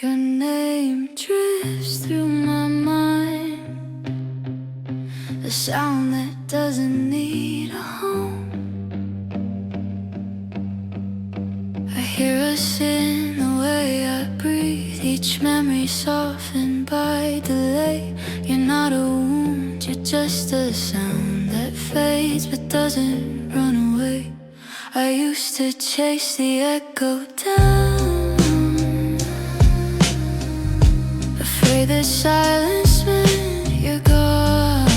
Your name drifts through my mind, a sound that doesn't need a home. I hear us in the way I breathe, each memory softened by delay. You're not a wound, you're just a sound that fades but doesn't run away. I used to chase the echo down, afraid that silence meant you're gone.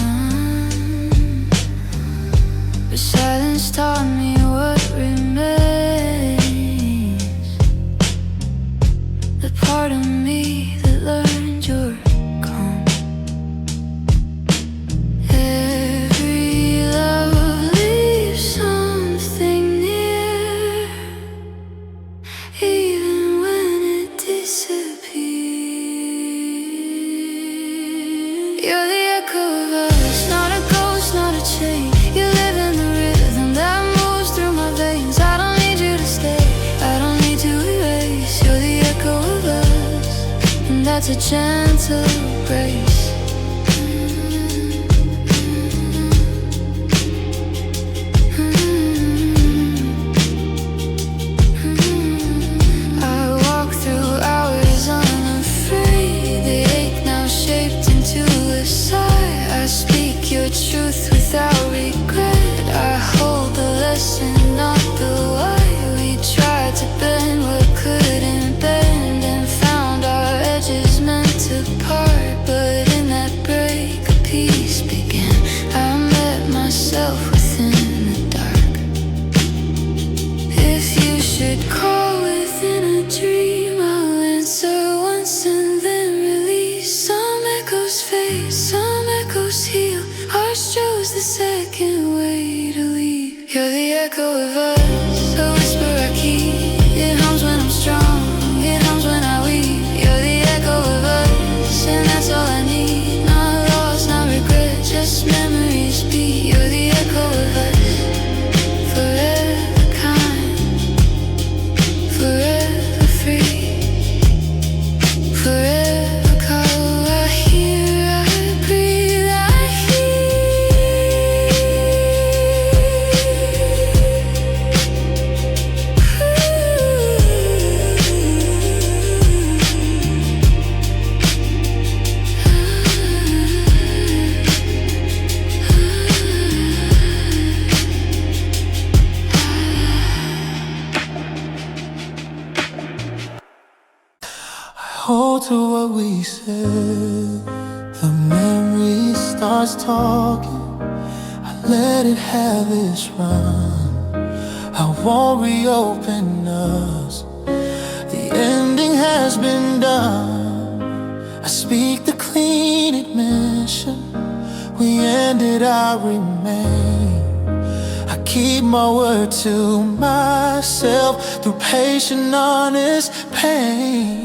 But silence taught me what remains, the part of me that learned you're calm. Every love leaves something near, even when it disappears. You're the echo of us, not a ghost, not a chain. You live in the rhythm that moves through my veins. I don't need you to stay, I don't need to erase. You're the echo of us, and that's a gentle grace. hold to what we said. The memory starts talking. I let it have its run. I won't reopen us. The ending has been done. I speak the clean admission. We ended, I remain. I keep my word to myself through patient, honest pain.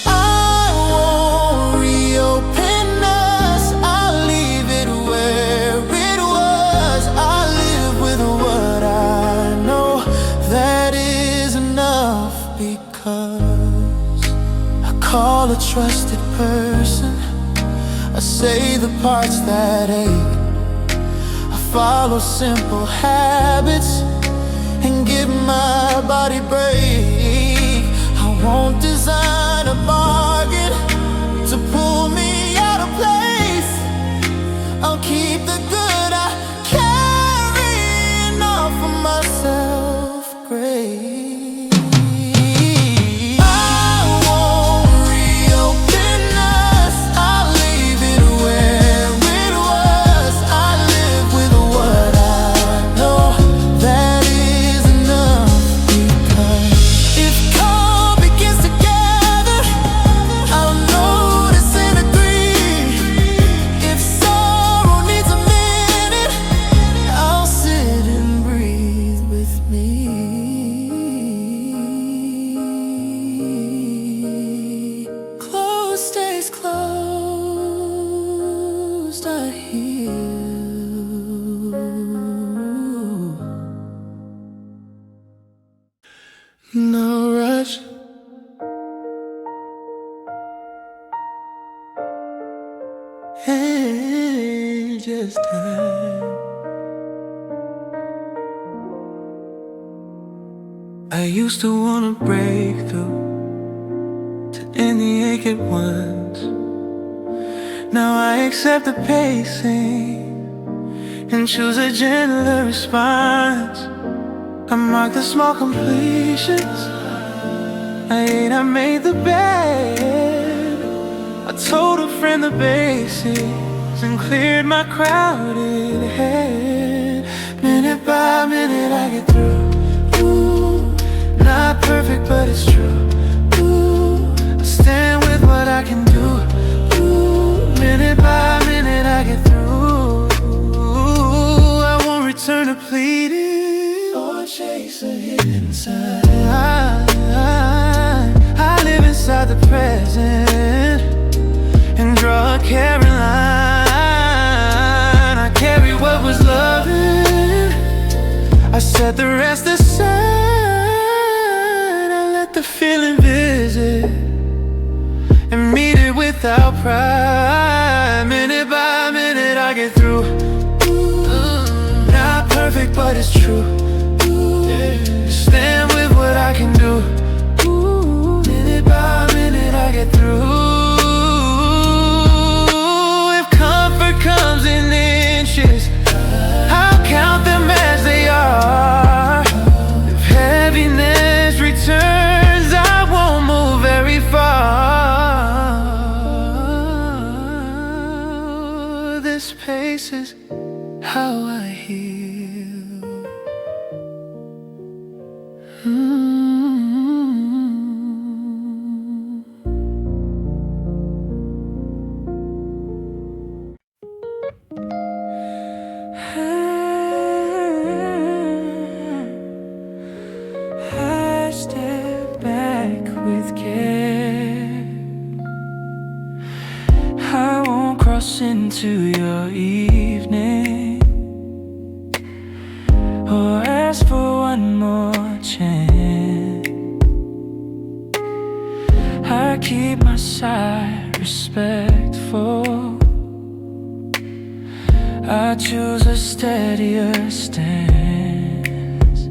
I won't reopen us. I'll leave it where it was. I live with what I know. That is enough because I call a trusted person. I say the parts that ache. I follow simple habits and give my body break. I won't design a bargain to pull me out of place. I'll keep the good I carry and offer myself grace. No rush. Hey, just time. I used to wanna break through to end the ache at once. Now I accept the pacing and choose a gentler response. I mark the small completions. I made the bed. I told a friend the basics and cleared my crowded head. Minute by minute I get through. Ooh, not perfect but it's true. Ooh, I stand with what I can do. Ooh, minute by minute I get through. Ooh, I won't return to pleading or chase a hidden sign. I live inside the present and draw a caring line. I carry what was loving. I set the rest aside. I let the feeling visit and meet it without pride. Minute by minute I get through. Not perfect but it's true. Stand with what I can do. Ooh, minute by minute I get through. If comfort comes in inches, I'll count them as they are. If heaviness returns, I won't move very far. This pace is how I heal. I step back with care. I won't cross into your evening or ask for one more chance. I keep my side respectful. I choose a steadier stance.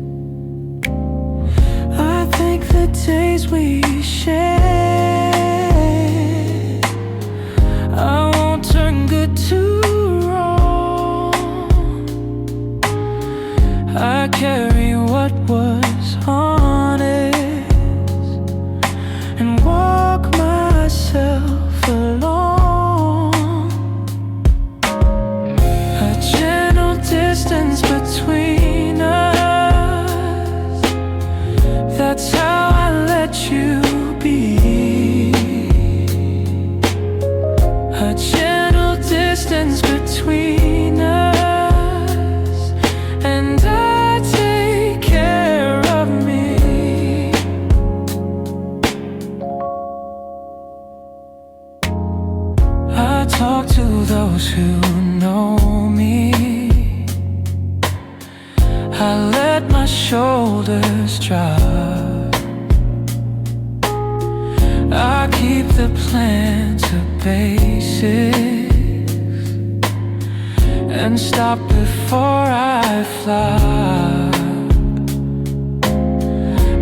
I think the days we share, I won't turn good to wrong. I carry what was honest. those who know me, I let my shoulders drop. I keep the plan to basics and stop before I fly.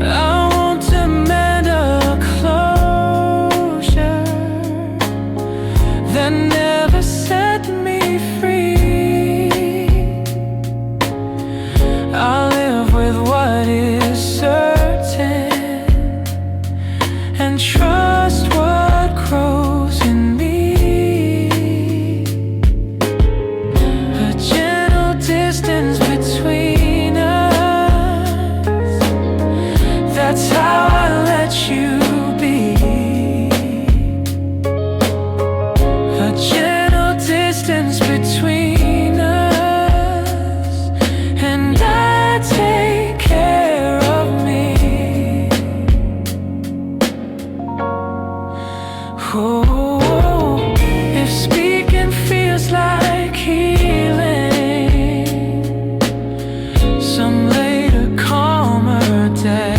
I won't demand a closure that never set me free. I live with what is certain and trust what grows in me. A gentle distance between us, that's how I let you be. A gentle distance between us, and I take care of me. Oh, if speaking feels like healing, some later calmer day,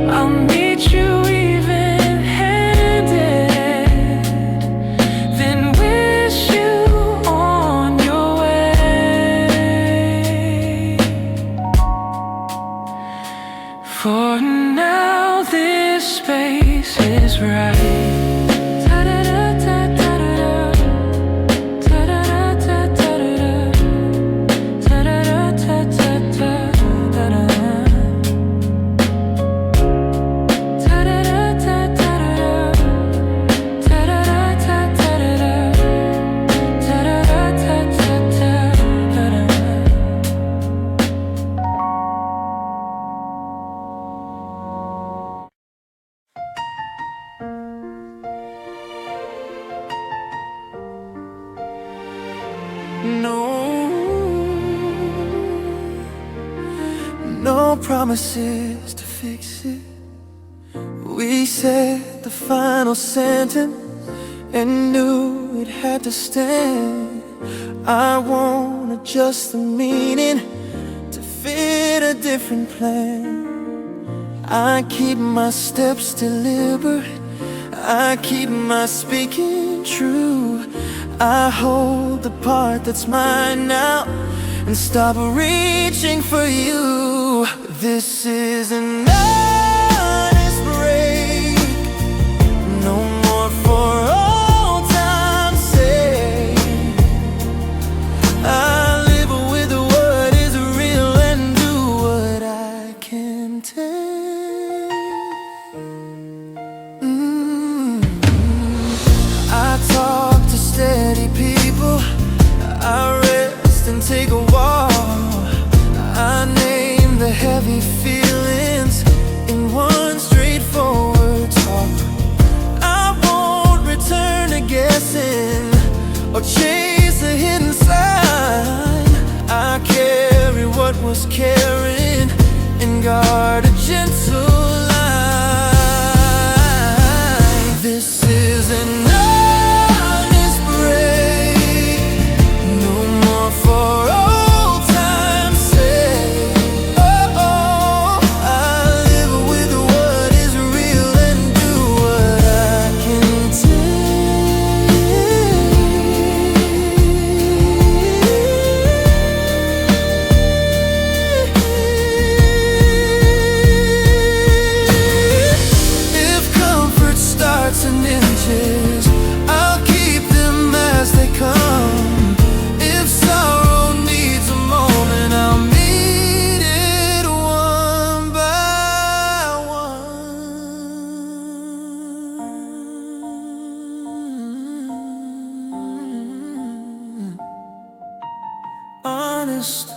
I'll meet you even-handed, then wish you on your way. For now this space is right. No promises to fix it. We said the final sentence and knew it had to stand. I won't adjust the meaning to fit a different plan. I keep my steps deliberate, I keep my speaking true. I hold the part that's mine now and stop reaching for you. This is an honest break, no more for old time's sake. I live with what is real and do what I can take. I talk to steady people, I rest and take a walk. I name the heavy feelings in one straightforward talk. I won't return to guessing or chase a hidden sign. I carry what was caring and guard a gentle line. This is an honest break, no more for old time's sake. Oh, I live with what is real and do what I can take. If comfort starts in inches, I'll keep them as they come. If sorrow needs a moment, I'll meet it one by one. Honest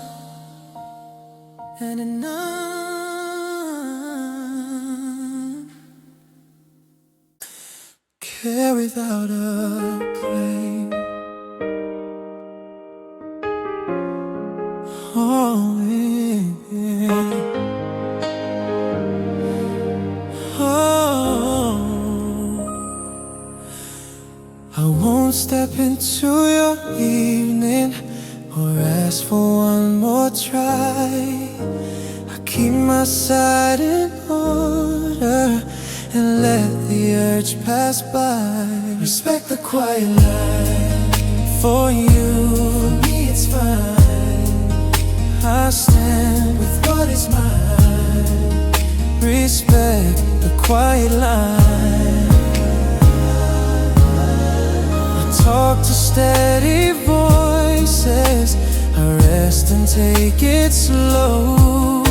and enough, care without a blame. Oh, yeah. Oh, step into your evening or ask for one more try. I keep my side in order and let the urge pass by. Respect the quiet life. For you, for me it's fine. I stand with what is mine. Respect the quiet line. I talk to steady voices. I rest and take it slow.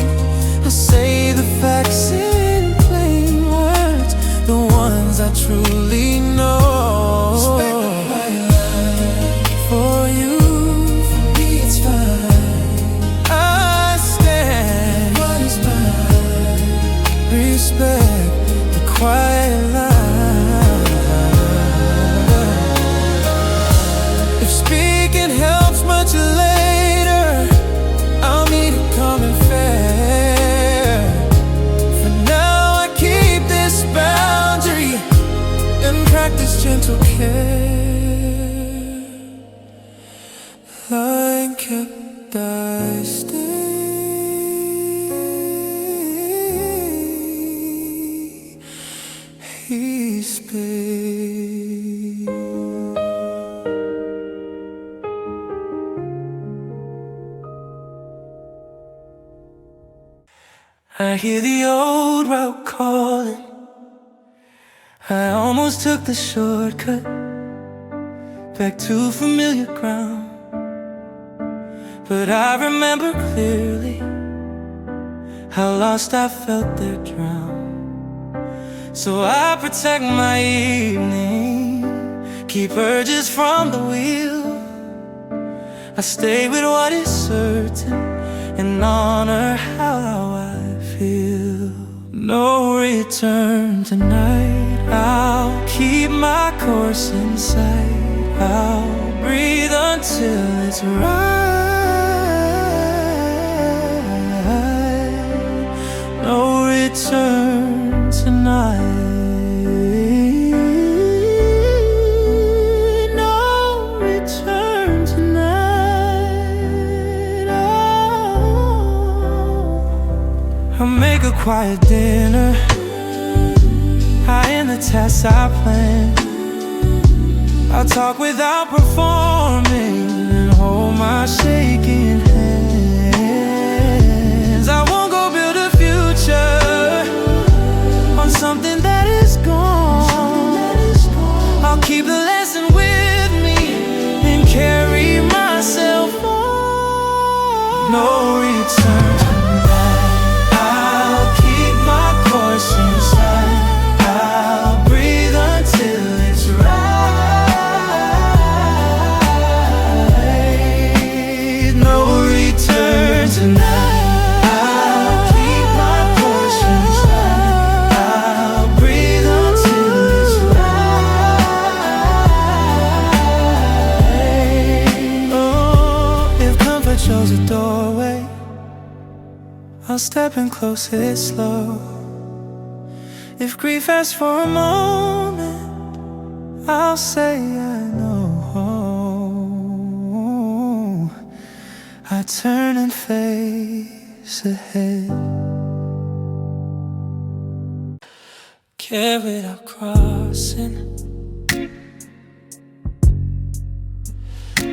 I say the facts in plain words, the ones I truly know. Respect the quiet line. For you, for me it's fine. I stand with what is mine. Respect the quiet line. If speaking helps much later, I'll meet it coming fair. For now I keep this boundary and practice gentle care. Line kept I stay. He's paid. I hear the old route calling. I almost took the shortcut back to familiar ground. But I remember clearly how lost I felt there drowned. So I protect my evening, keep urges from the wheel. I stay with what is certain and honor how I feel. No return tonight, I'll keep my course in sight. I'll breathe until it's right. No return tonight. No return tonight. Oh. I'll make a quiet dinner, high in the tasks I plan. I'll talk without performing and hold my shaking hands. I won't go build a future on something that is gone. I'll keep the lesson with me and carry myself on. No return tonight. I'll keep my course inside. I'll breathe until it's right. No return tonight. Shows a doorway, I'll step in close, it's slow. If grief asks for a moment, I'll say I know. I turn and face ahead, care without crossing.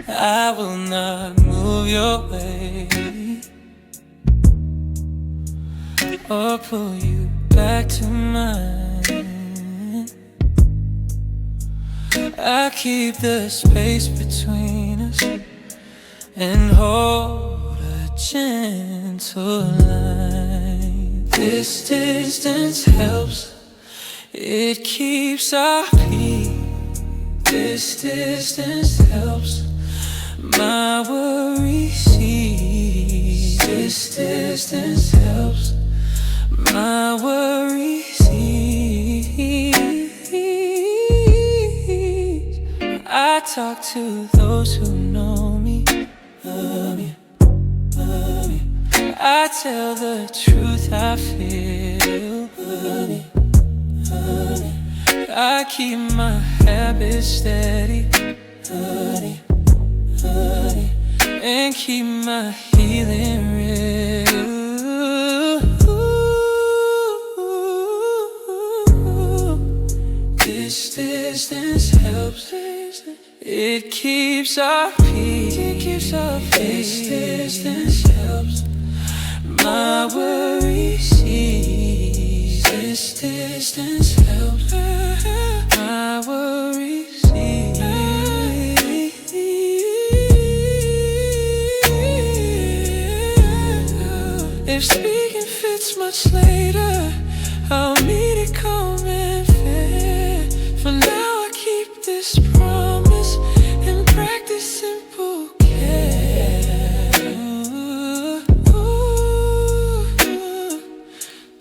I will not move your way or pull you back to mine. I keep the space between us and hold a gentle line. This distance helps, it keeps our peace. This distance helps my worry cease. This distance helps my worry cease. I talk to those who know me. I tell the truth I feel. I keep my habits steady honey, honey, and keep my healing real. This distance helps. It keeps our peace. This distance helps. My worries cease. This distance helps. My worries cease. If speaking fits much later, I'll meet it calm and fair. For now I keep this promise and practice simple care.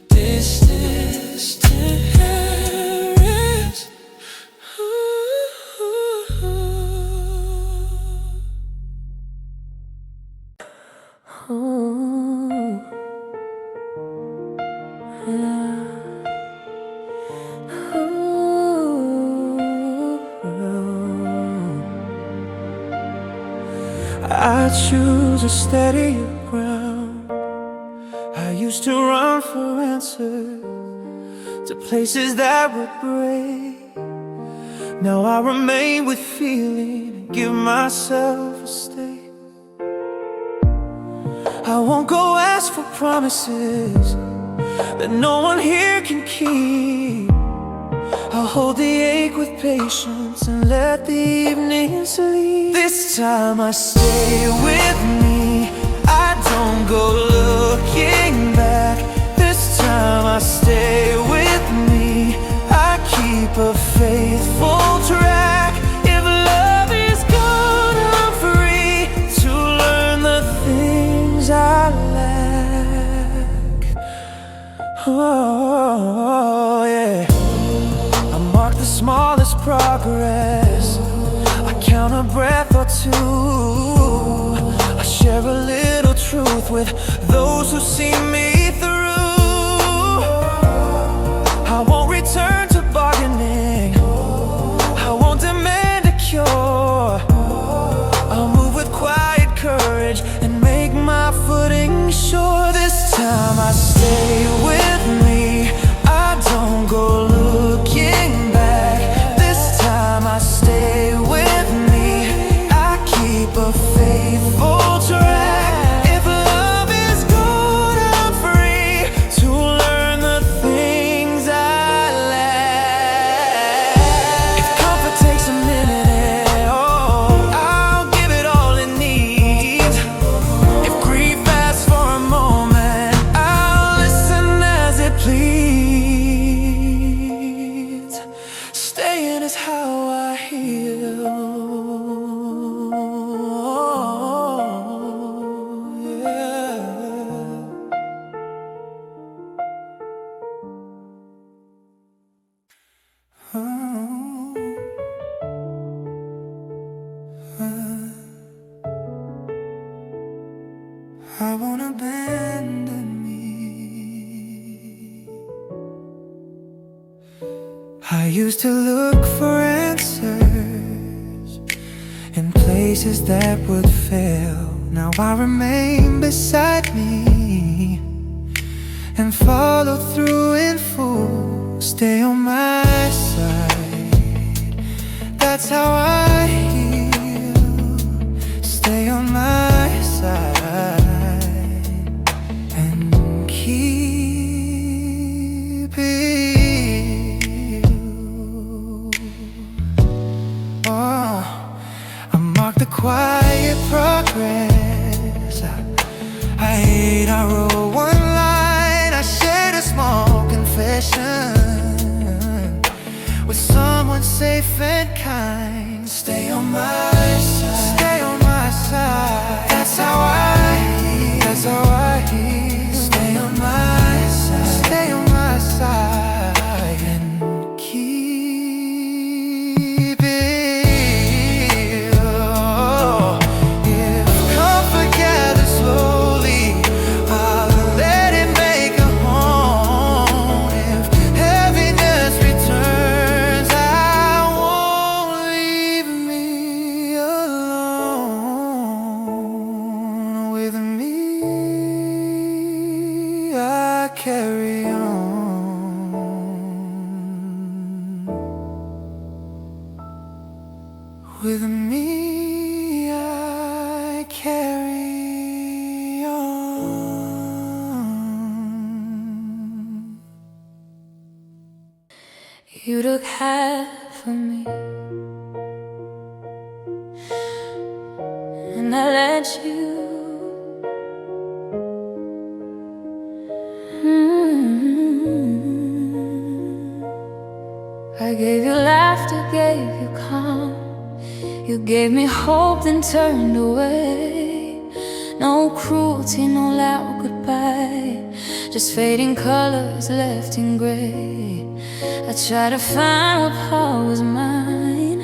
This distant rest. I choose a steadier ground. I used to run for answers to places that would break. Now I remain with feeling and give myself a stay. I won't go ask for promises that no one here can keep. I'll hold the ache with patience and let the evening sleep. This time I stay with me, I don't go looking back. This time I stay with me, I keep a faithful track. If love is gone, I'm free to learn the things I lack. Oh yeah, mark the smallest progress. I count a breath or two. I share a little truth with those who see me through. I won't return to bargaining, I won't demand a cure. I'll move with quiet courage and make my footing sure. This time I stay with me, I don't go looking back. This time I stay with me, I keep a faithful track. If love is gone, I'm free to learn the things I lack. If comfort takes a minute, oh, I'll give it all it needs. If grief asks for a moment, I'll listen as it pleads. Staying is how I heal. Yeah. I won't abandon me. I used to look for answers in places that would fail. Now I remain beside me and follow through in full. Stay on my side, that's how I heal. Stay on my side and keep it. Oh, I mark the quiet progress. I hate I wrote one line, I shared a small confession with someone safe and kind. Stay on my side, stay on my side. That's how I heal, that's how I heal. Stay on my side, stay on my side and keep it. Oh, if comfort gathers slowly, I'll let it make a home. If heaviness returns, I won't leave me carry on. With me, I carry on. You took half of me, and I let you. I gave you laughter, gave you calm. You gave me hope, then turned away. No cruelty, no loud goodbye, just fading colors left in gray. I tried to find what part was mine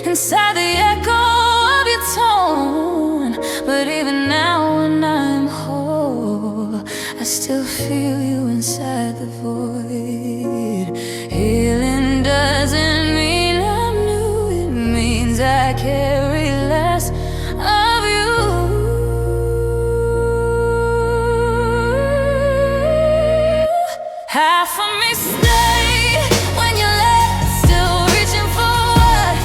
inside the echo of your tone. But even now when I'm whole, I still feel you inside the void. Healing doesn't mean I'm new, it means I carry less of you. Half of me stayed when you left, still reaching for what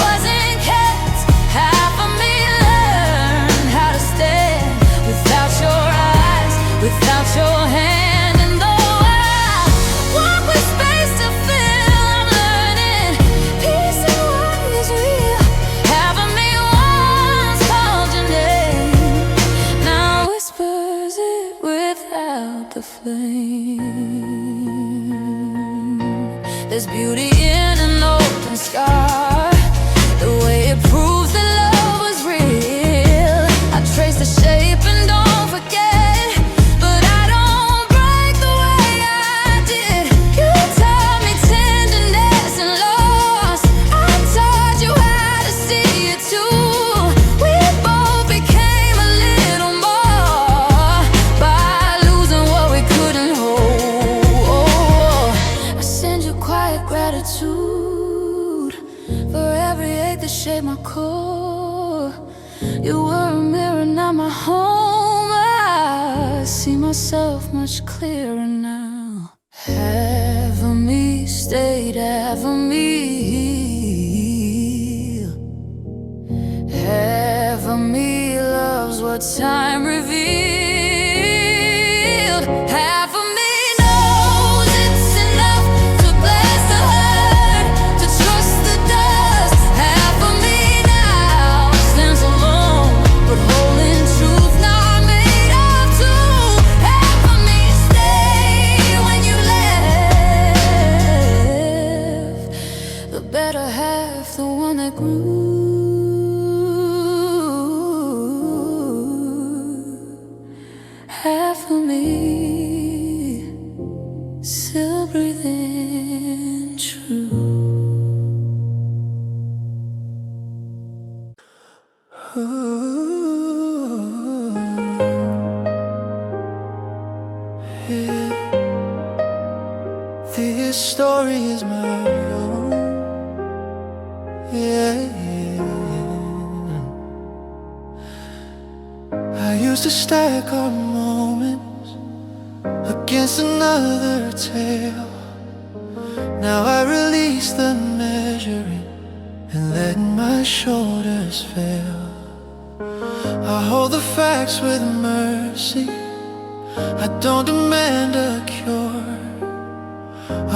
wasn't kept. Half of me learned how to stand without your eyes, without your hand. And though I walk with space to fill, I'm learning peace and what is real. Half of me once called your name, now whispers it without the flame. There's beauty in an open scar, the way it proves that love was real. I trace the shape and don't forget, but I don't break the way I did. You taught me tenderness and loss, I taught you how to see it too. We both became a little more by losing what we couldn't hold. I send you quiet gratitude for every ache that shaped my core. You were a mirror, not my home. I see myself much clearer now. Half of me stayed, half of me healed. Half of me loves what time revealed. Half of me knows it's enough to bless the hurt, to trust the dust. Half of me now stands alone, but holding truth not made of two. Half of me stayed when you left, the better half, the one that grew. Half of me still breathing true. Ooh, yeah. This story is my own. Yeah, yeah. I used to stack our moments against another tale. Now I release the measuring and let my shoulders fail. I hold the facts with mercy, I don't demand a cure.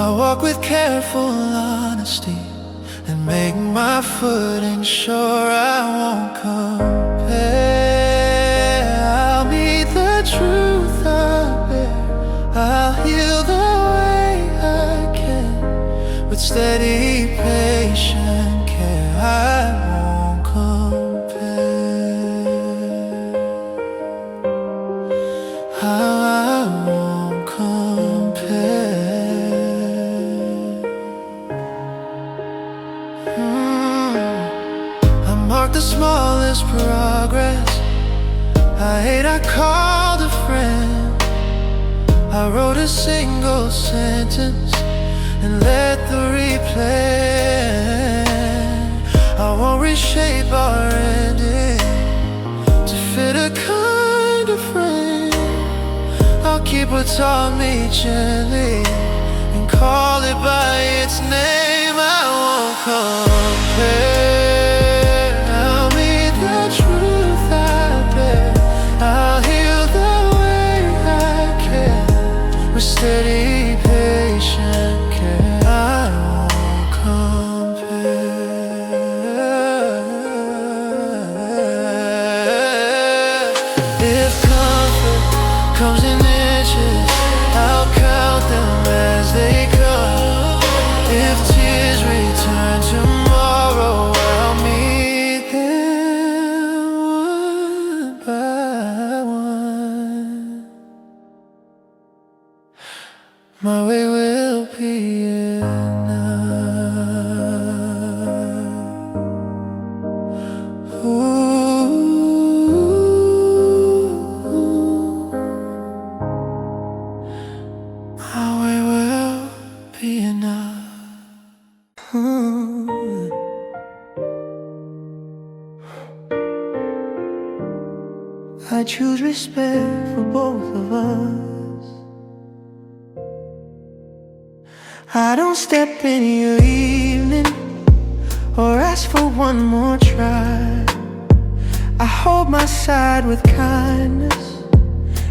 I walk with careful honesty and make my footing sure. I won't compare, I'll meet the truth I bear. I'll heal the way I can with steady, patient care. I won't compare, I won't compare. I mark the smallest progress, I hate I called a friend. I wrote a single sentence and let the replay. I won't reshape our ending to fit a kind of frame. I'll keep what taught me gently and call it by its name. I won't compare. I'll meet the truth I bear. I'll heal the way I can with steady, patient care. I won't compare. If comfort comes in inches, I'll count them as they come. If tears return tomorrow, I'll meet them one by one. My way will be enough. Ooh. My way will be enough. I choose respect for both of us. I don't step in your evening or ask for one more try. I hold my side with kindness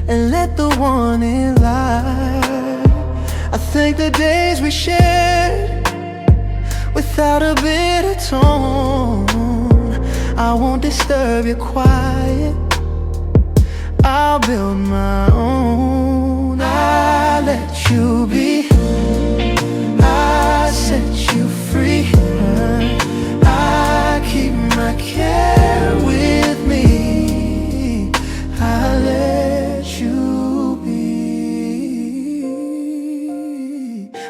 and let the one in lie. I thank the days we shared without a bitter tone. I won't disturb your quiet, I'll build my own. I let you be, I set you free. I keep my care with me. I let you be.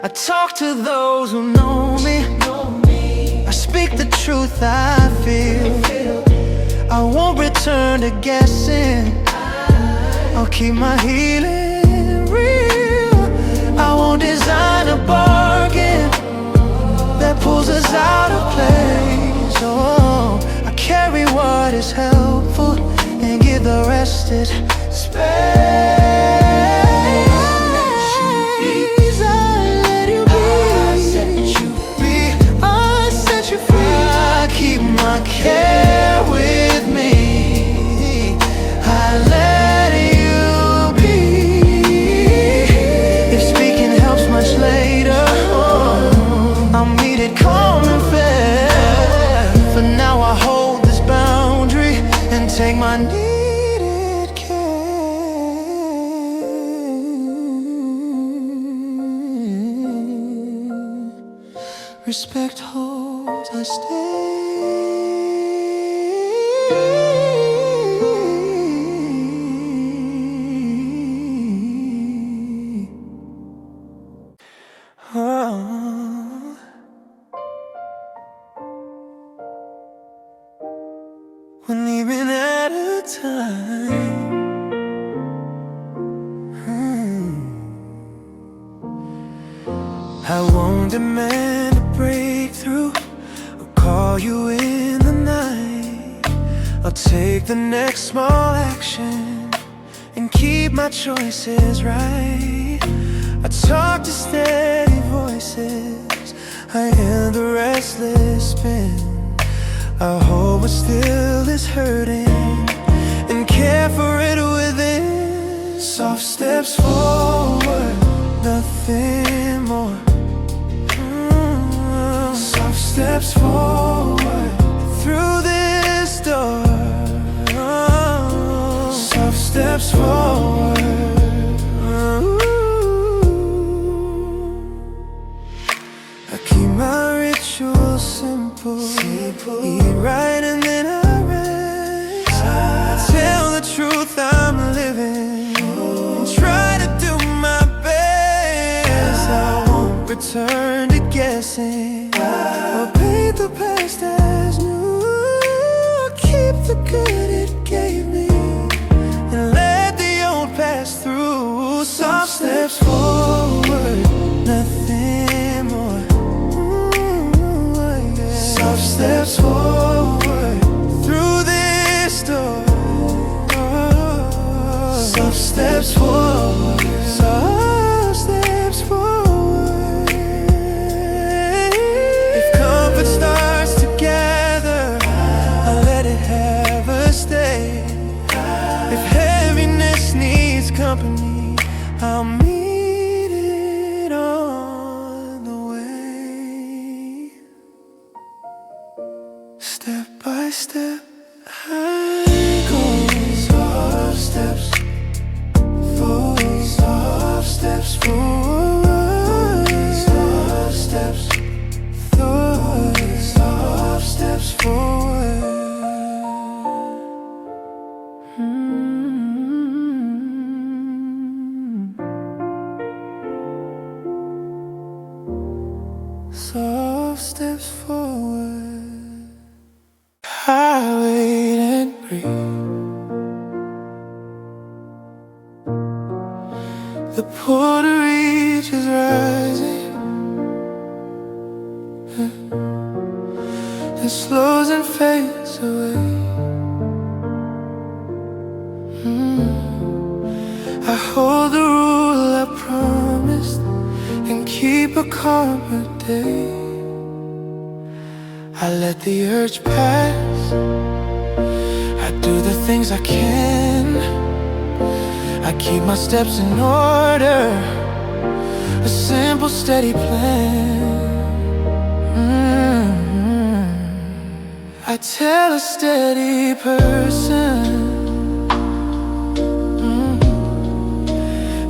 I talk to those who know me. I speak the truth I feel. I won't return to guessing. I'll keep my healing real. I won't design a bargain that pulls us out of place. Oh, I carry what is helpful and give the rest its space. I care with me. I let you be. If speaking helps much later, I'll meet it calm and fair. For now I hold this boundary and take my needed care. Respect holds I stay. We're leaving at a time. I won't demand a breakthrough or call you in the night. I'll take the next small action and keep my choices right. I talk to steady voices, I end the restless spin. I hold what still is hurting and care for it within. Soft steps forward, nothing more. Soft steps forward through this door. Soft steps forward. I keep my rituals simple. Eat right and then I rest. I tell the truth I'm living and try to do my best. I won't return to guessing or paint the past as new. I'll keep the good it gave me and let the old pass through. Soft steps forward, nothing more. Soft steps forward through this door. Soft steps forward. soft steps forward. I wait and breathe. The Puerto Reach is rising. It slows and fades away. I hold the rule I promised and keep a calmer day. I let the urge pass. I do the things I can. I keep my steps in order. A simple, steady plan. I tell a steady person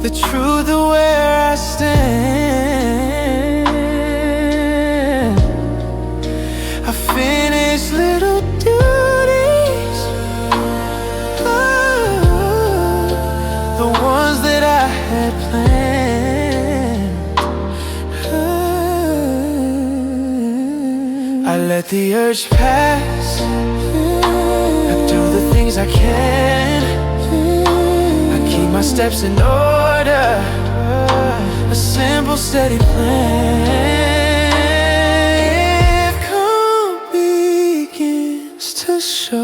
the truth of where I stand. I finish little duties, the ones that I had planned. I let the urge pass. I do the things I can. I keep my steps in order. A simple, steady plan. If calm begins to show,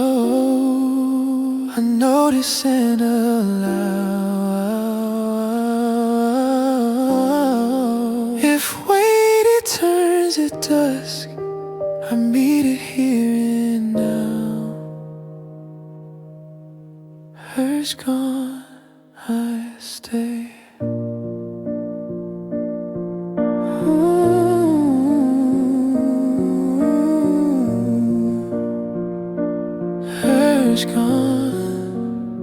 I notice and allow. If wait it turns at dusk, I meet it here and now. Her's gone, I stay. Her's gone,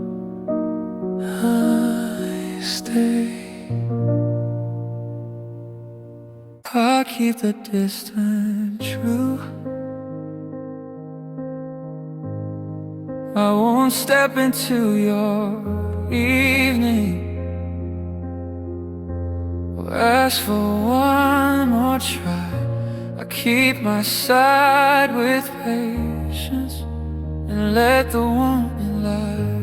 I stay. I keep the distance true. I won't step into your evening or ask for one more try. I keep my side with patience and let the woman lie.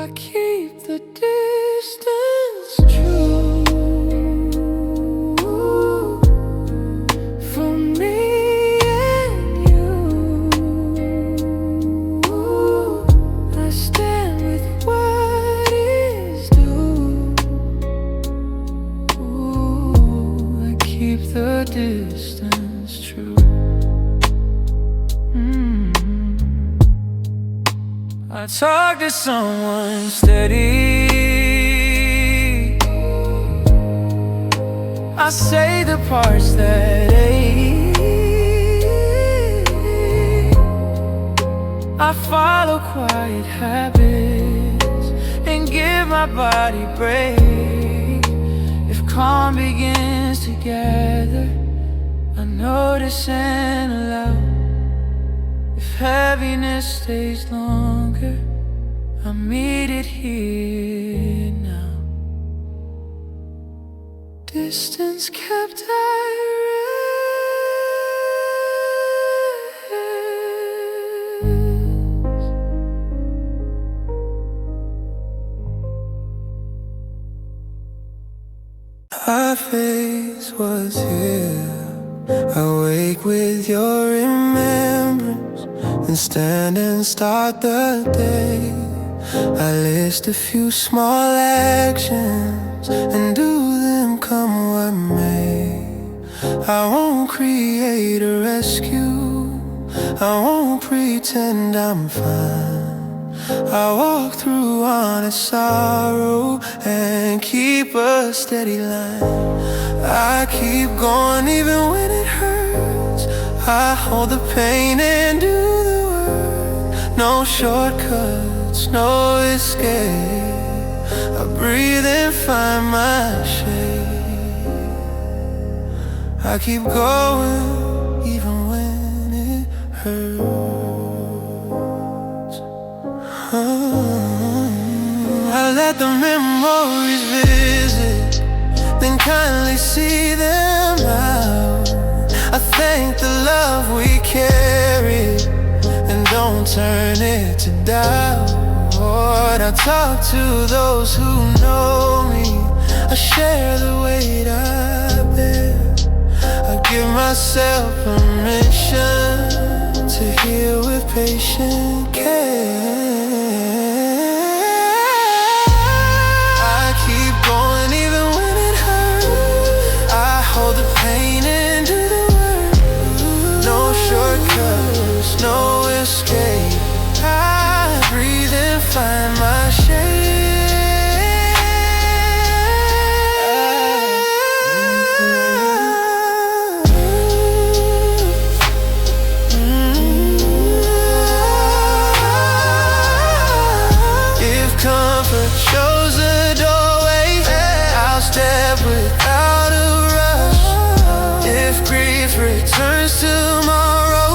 I keep the distance true. The distance true. I talk to someone steady. I say the parts that ache. I follow quiet habits and give my body break. If calm begins to gather, I notice and allow. If heaviness stays longer, I meet it here now. Distance kept, I rest. Our face was here. Awake with your remembrance and stand and start the day. I list a few small actions and do them come what may. I won't create a rescue. I won't pretend I'm fine. I walk through honest sorrow and keep a steady line. I keep going even when it hurts. I hold the pain and do the work. No shortcuts, no escape. I breathe and find my shape. I keep going even when it hurts. I let the memories visit, then kindly see them out. I thank the love we carry and don't turn it to doubt. I talk to those who know me. I share the weight I bear. I give myself permission to heal with patient care. I keep going even when it hurts. I hold the pain into the words. No shortcuts, no escape. I breathe and find my shape. If comfort shows the doorway, I'll step without a rush. If grief returns tomorrow,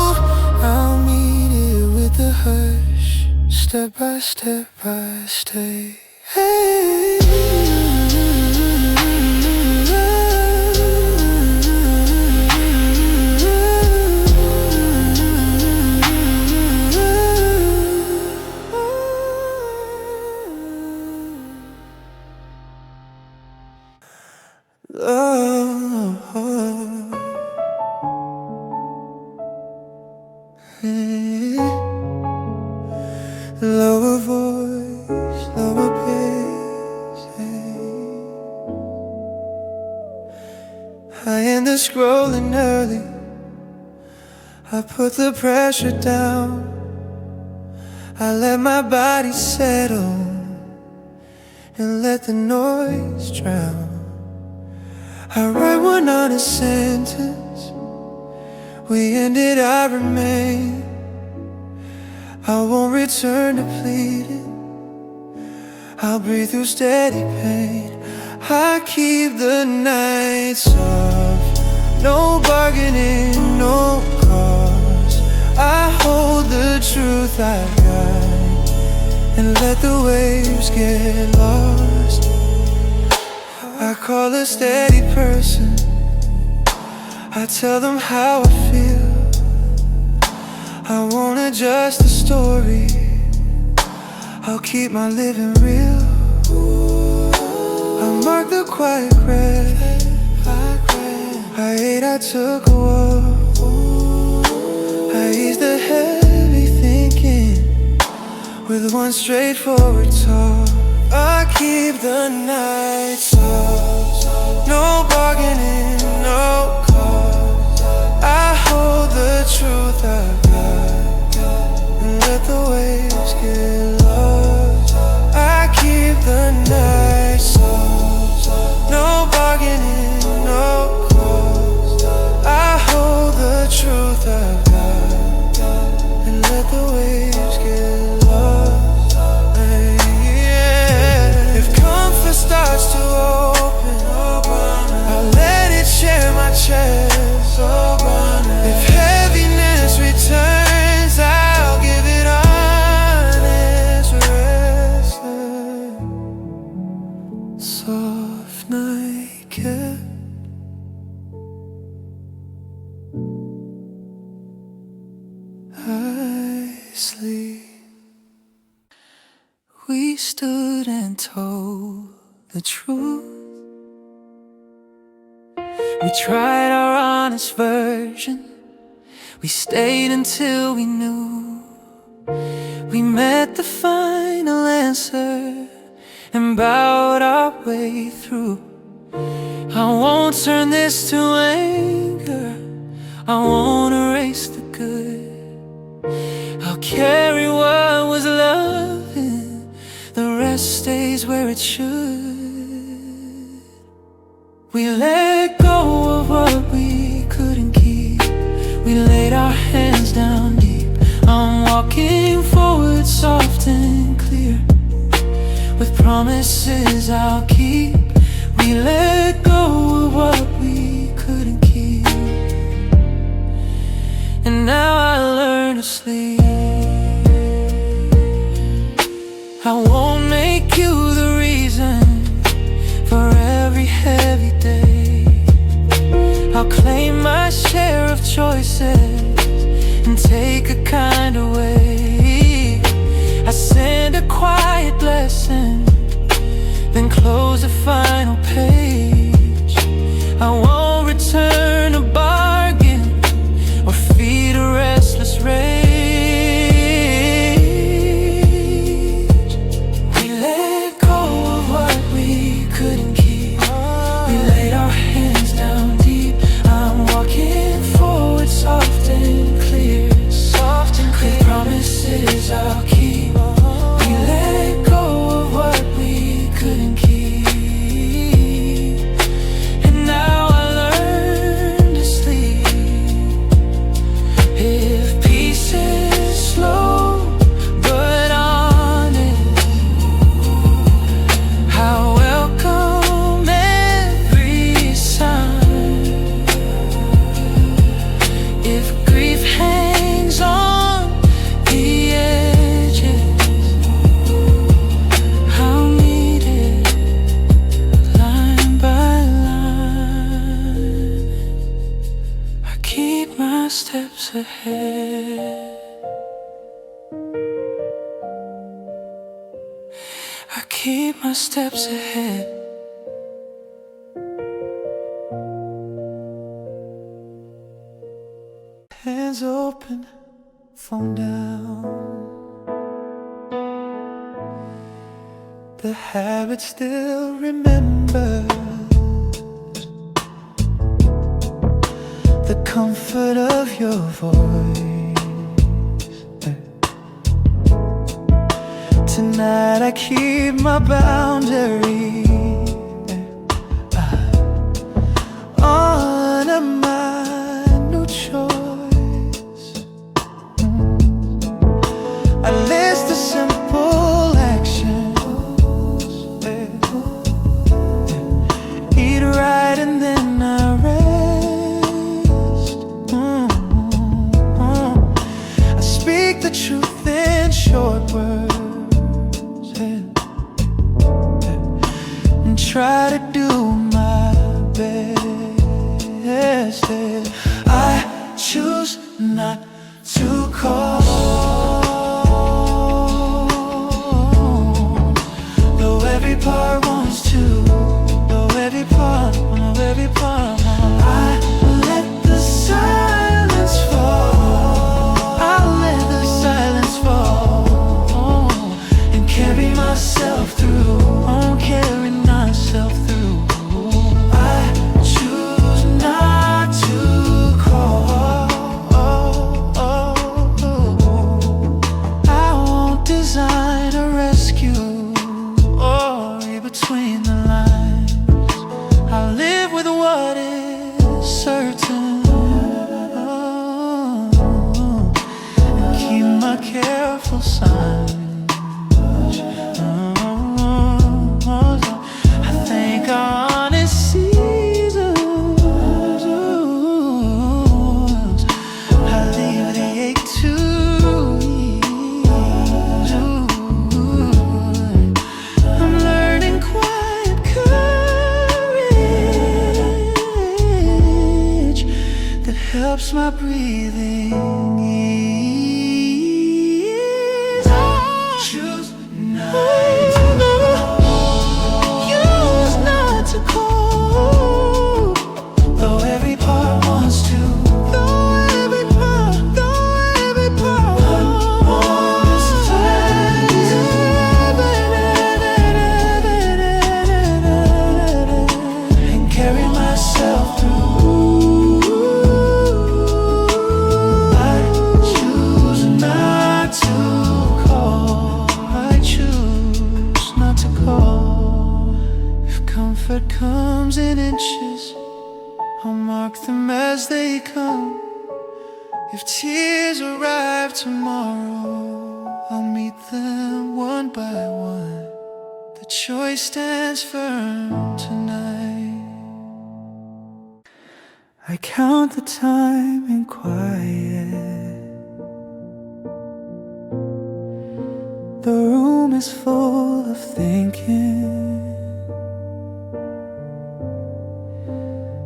I'll meet it with a hush. Step by step I stay. Hey. Lower voice, lower pace. I end the scrolling early. I put the pressure down. I let my body settle and let the noise drown. I write one honest sentence. We ended, I remain. I won't return to pleading. I'll breathe through steady pain. I keep the nights soft. No bargaining, no cause. I hold the truth I got and let the waves get lost. I call a steady person. I tell them how I feel. I won't adjust the story. I'll keep my living real. I mark the quiet grave. I ate, I took a walk. I ease the heavy thinking with one straightforward talk. I keep the nights soft. No bargaining, no cause. I hold the truth I've got and let the waves get lost. I keep the nights soft. No bargaining, no cause. I hold the truth I've got and let the waves get lost. If comfort starts to open, I'll let it share my chest. If heaviness returns, I'll give it honest rest. Soft night kept. I sleep. We stood and told the truth. We tried our honest version. We stayed until we knew. We met the final answer and bowed our way through. I won't turn this to anger. I won't erase the good. I'll carry what was love and the rest stays where it should. We let go of what we couldn't keep. We laid our hands down deep. I'm walking forward soft and clear with promises I'll keep. We let go of what we couldn't keep. And now I learn to sleep. I won't make you the reason for every heavy day. I'll claim my share of choices and take a kind of way. I send a quiet blessing, then close the final page. I won't return a bargain or feed a restless rage. We let go of what we couldn't keep. We laid our hands down deep. I'm walking forward soft and clear. Soft and clear. The promises I'll keep. We let go of what we couldn't keep. And now I learn to sleep. If peace is slow but honest, how welcome every sign. If grief hangs on the edges, I'll meet it line by line. I keep my steps ahead. I keep my steps ahead. Hands open, phone down. The habit still remembers the comfort of your voice. Tonight I keep my boundaries. Honor my new choice. I list the simple actions. Eat right and then I rest. I speak the truth in short words. And try to do my best. I choose not to call, though every part wants to, though every part. I let the silence fall. I let the silence fall and carry myself through. Carry myself through. I choose not to call. I won't design a rescue or read between the lines. I live with what is certain and keep my careful signs. Honest seasons, I leave the ache to ease. I'm learning quiet courage that helps my breathing ease. I choose not to call, though every part wants to, though every part wants to, and carry myself through. I choose not to call. I choose not to call. If comfort comes in inches, I'll mark them as they come. If tears arrive tomorrow, I'll meet them one by one. The choice stands firm tonight. I count the time in quiet. The room is full of thinking.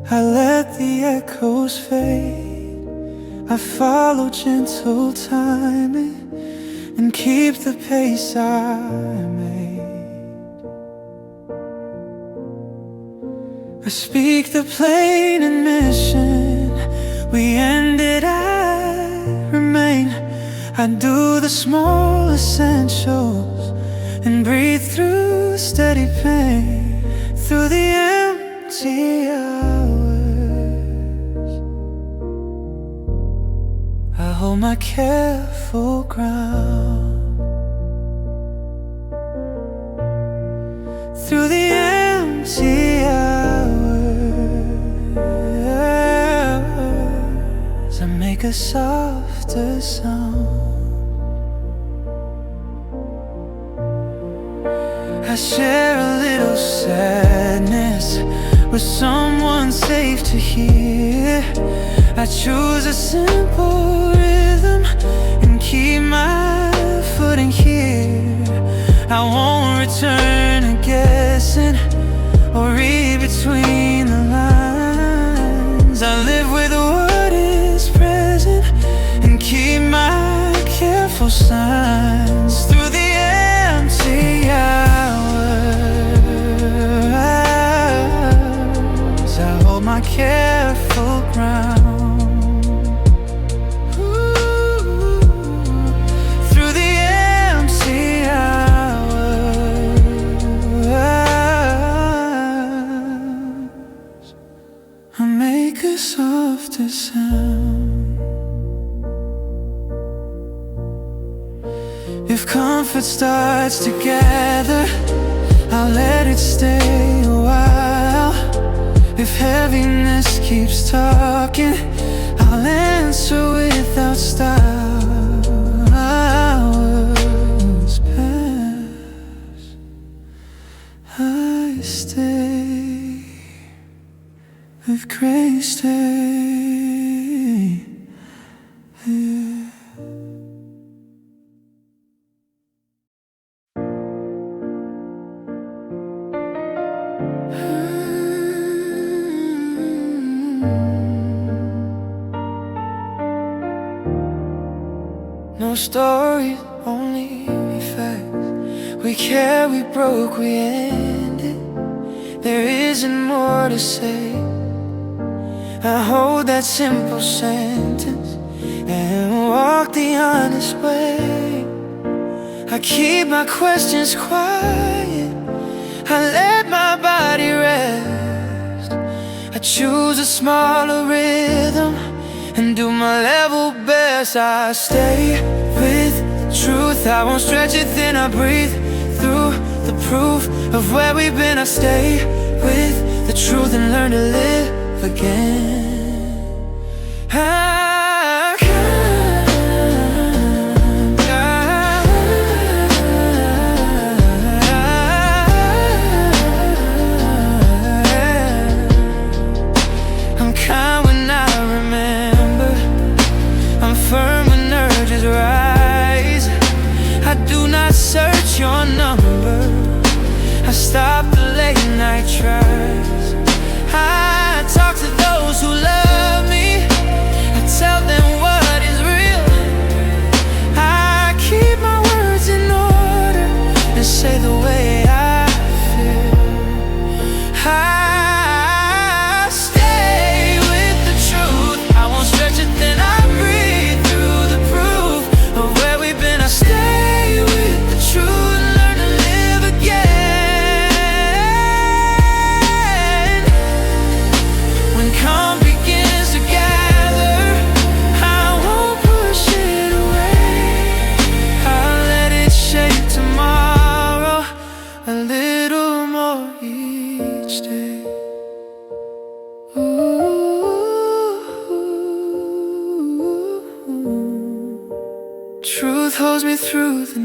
I let the echoes fade. I follow gentle timing and keep the pace I made. I speak the plain admission. We ended, I remain. I do the small essentials and breathe through steady pain, through the empty hours. I hold my careful ground through the empty hours. I make a softer sound. I share a little sadness with someone safe to hear. I choose a simple rhythm and keep my footing here. I won't return to guessing or read between the lines. I live with what is present and keep my careful signs through the empty hours. I hold my careful ground. Through the empty hours, I make a softer sound. If comfort starts to gather, I'll let it stay a while. If heaviness keeps talking, I'll answer without style. Hours pass, I stay with grace, stay here. No stories, only facts. We care, we broke, we ended. There isn't more to say. I hold that simple sentence and walk the honest way. I keep my questions quiet. I let my body rest. I choose a smaller rhythm and do my level best. I stay with the truth. I won't stretch it, then I breathe through the proof of where we've been. I stay with the truth and learn to live again. I'm kind when I remember. I'm firm when urges rise. I do not search your number. I stop the late night tries. I talk to those who love me. I tell them what is real. I keep my words in order and say the way I feel. I stay with the truth. I won't stretch it, then I breathe through the proof of where we've been. I stay with the truth, learn to live again. When calm begins to gather, I won't push it away. I'll let it shape tomorrow a little more each day. Ooh. Truth holds me through the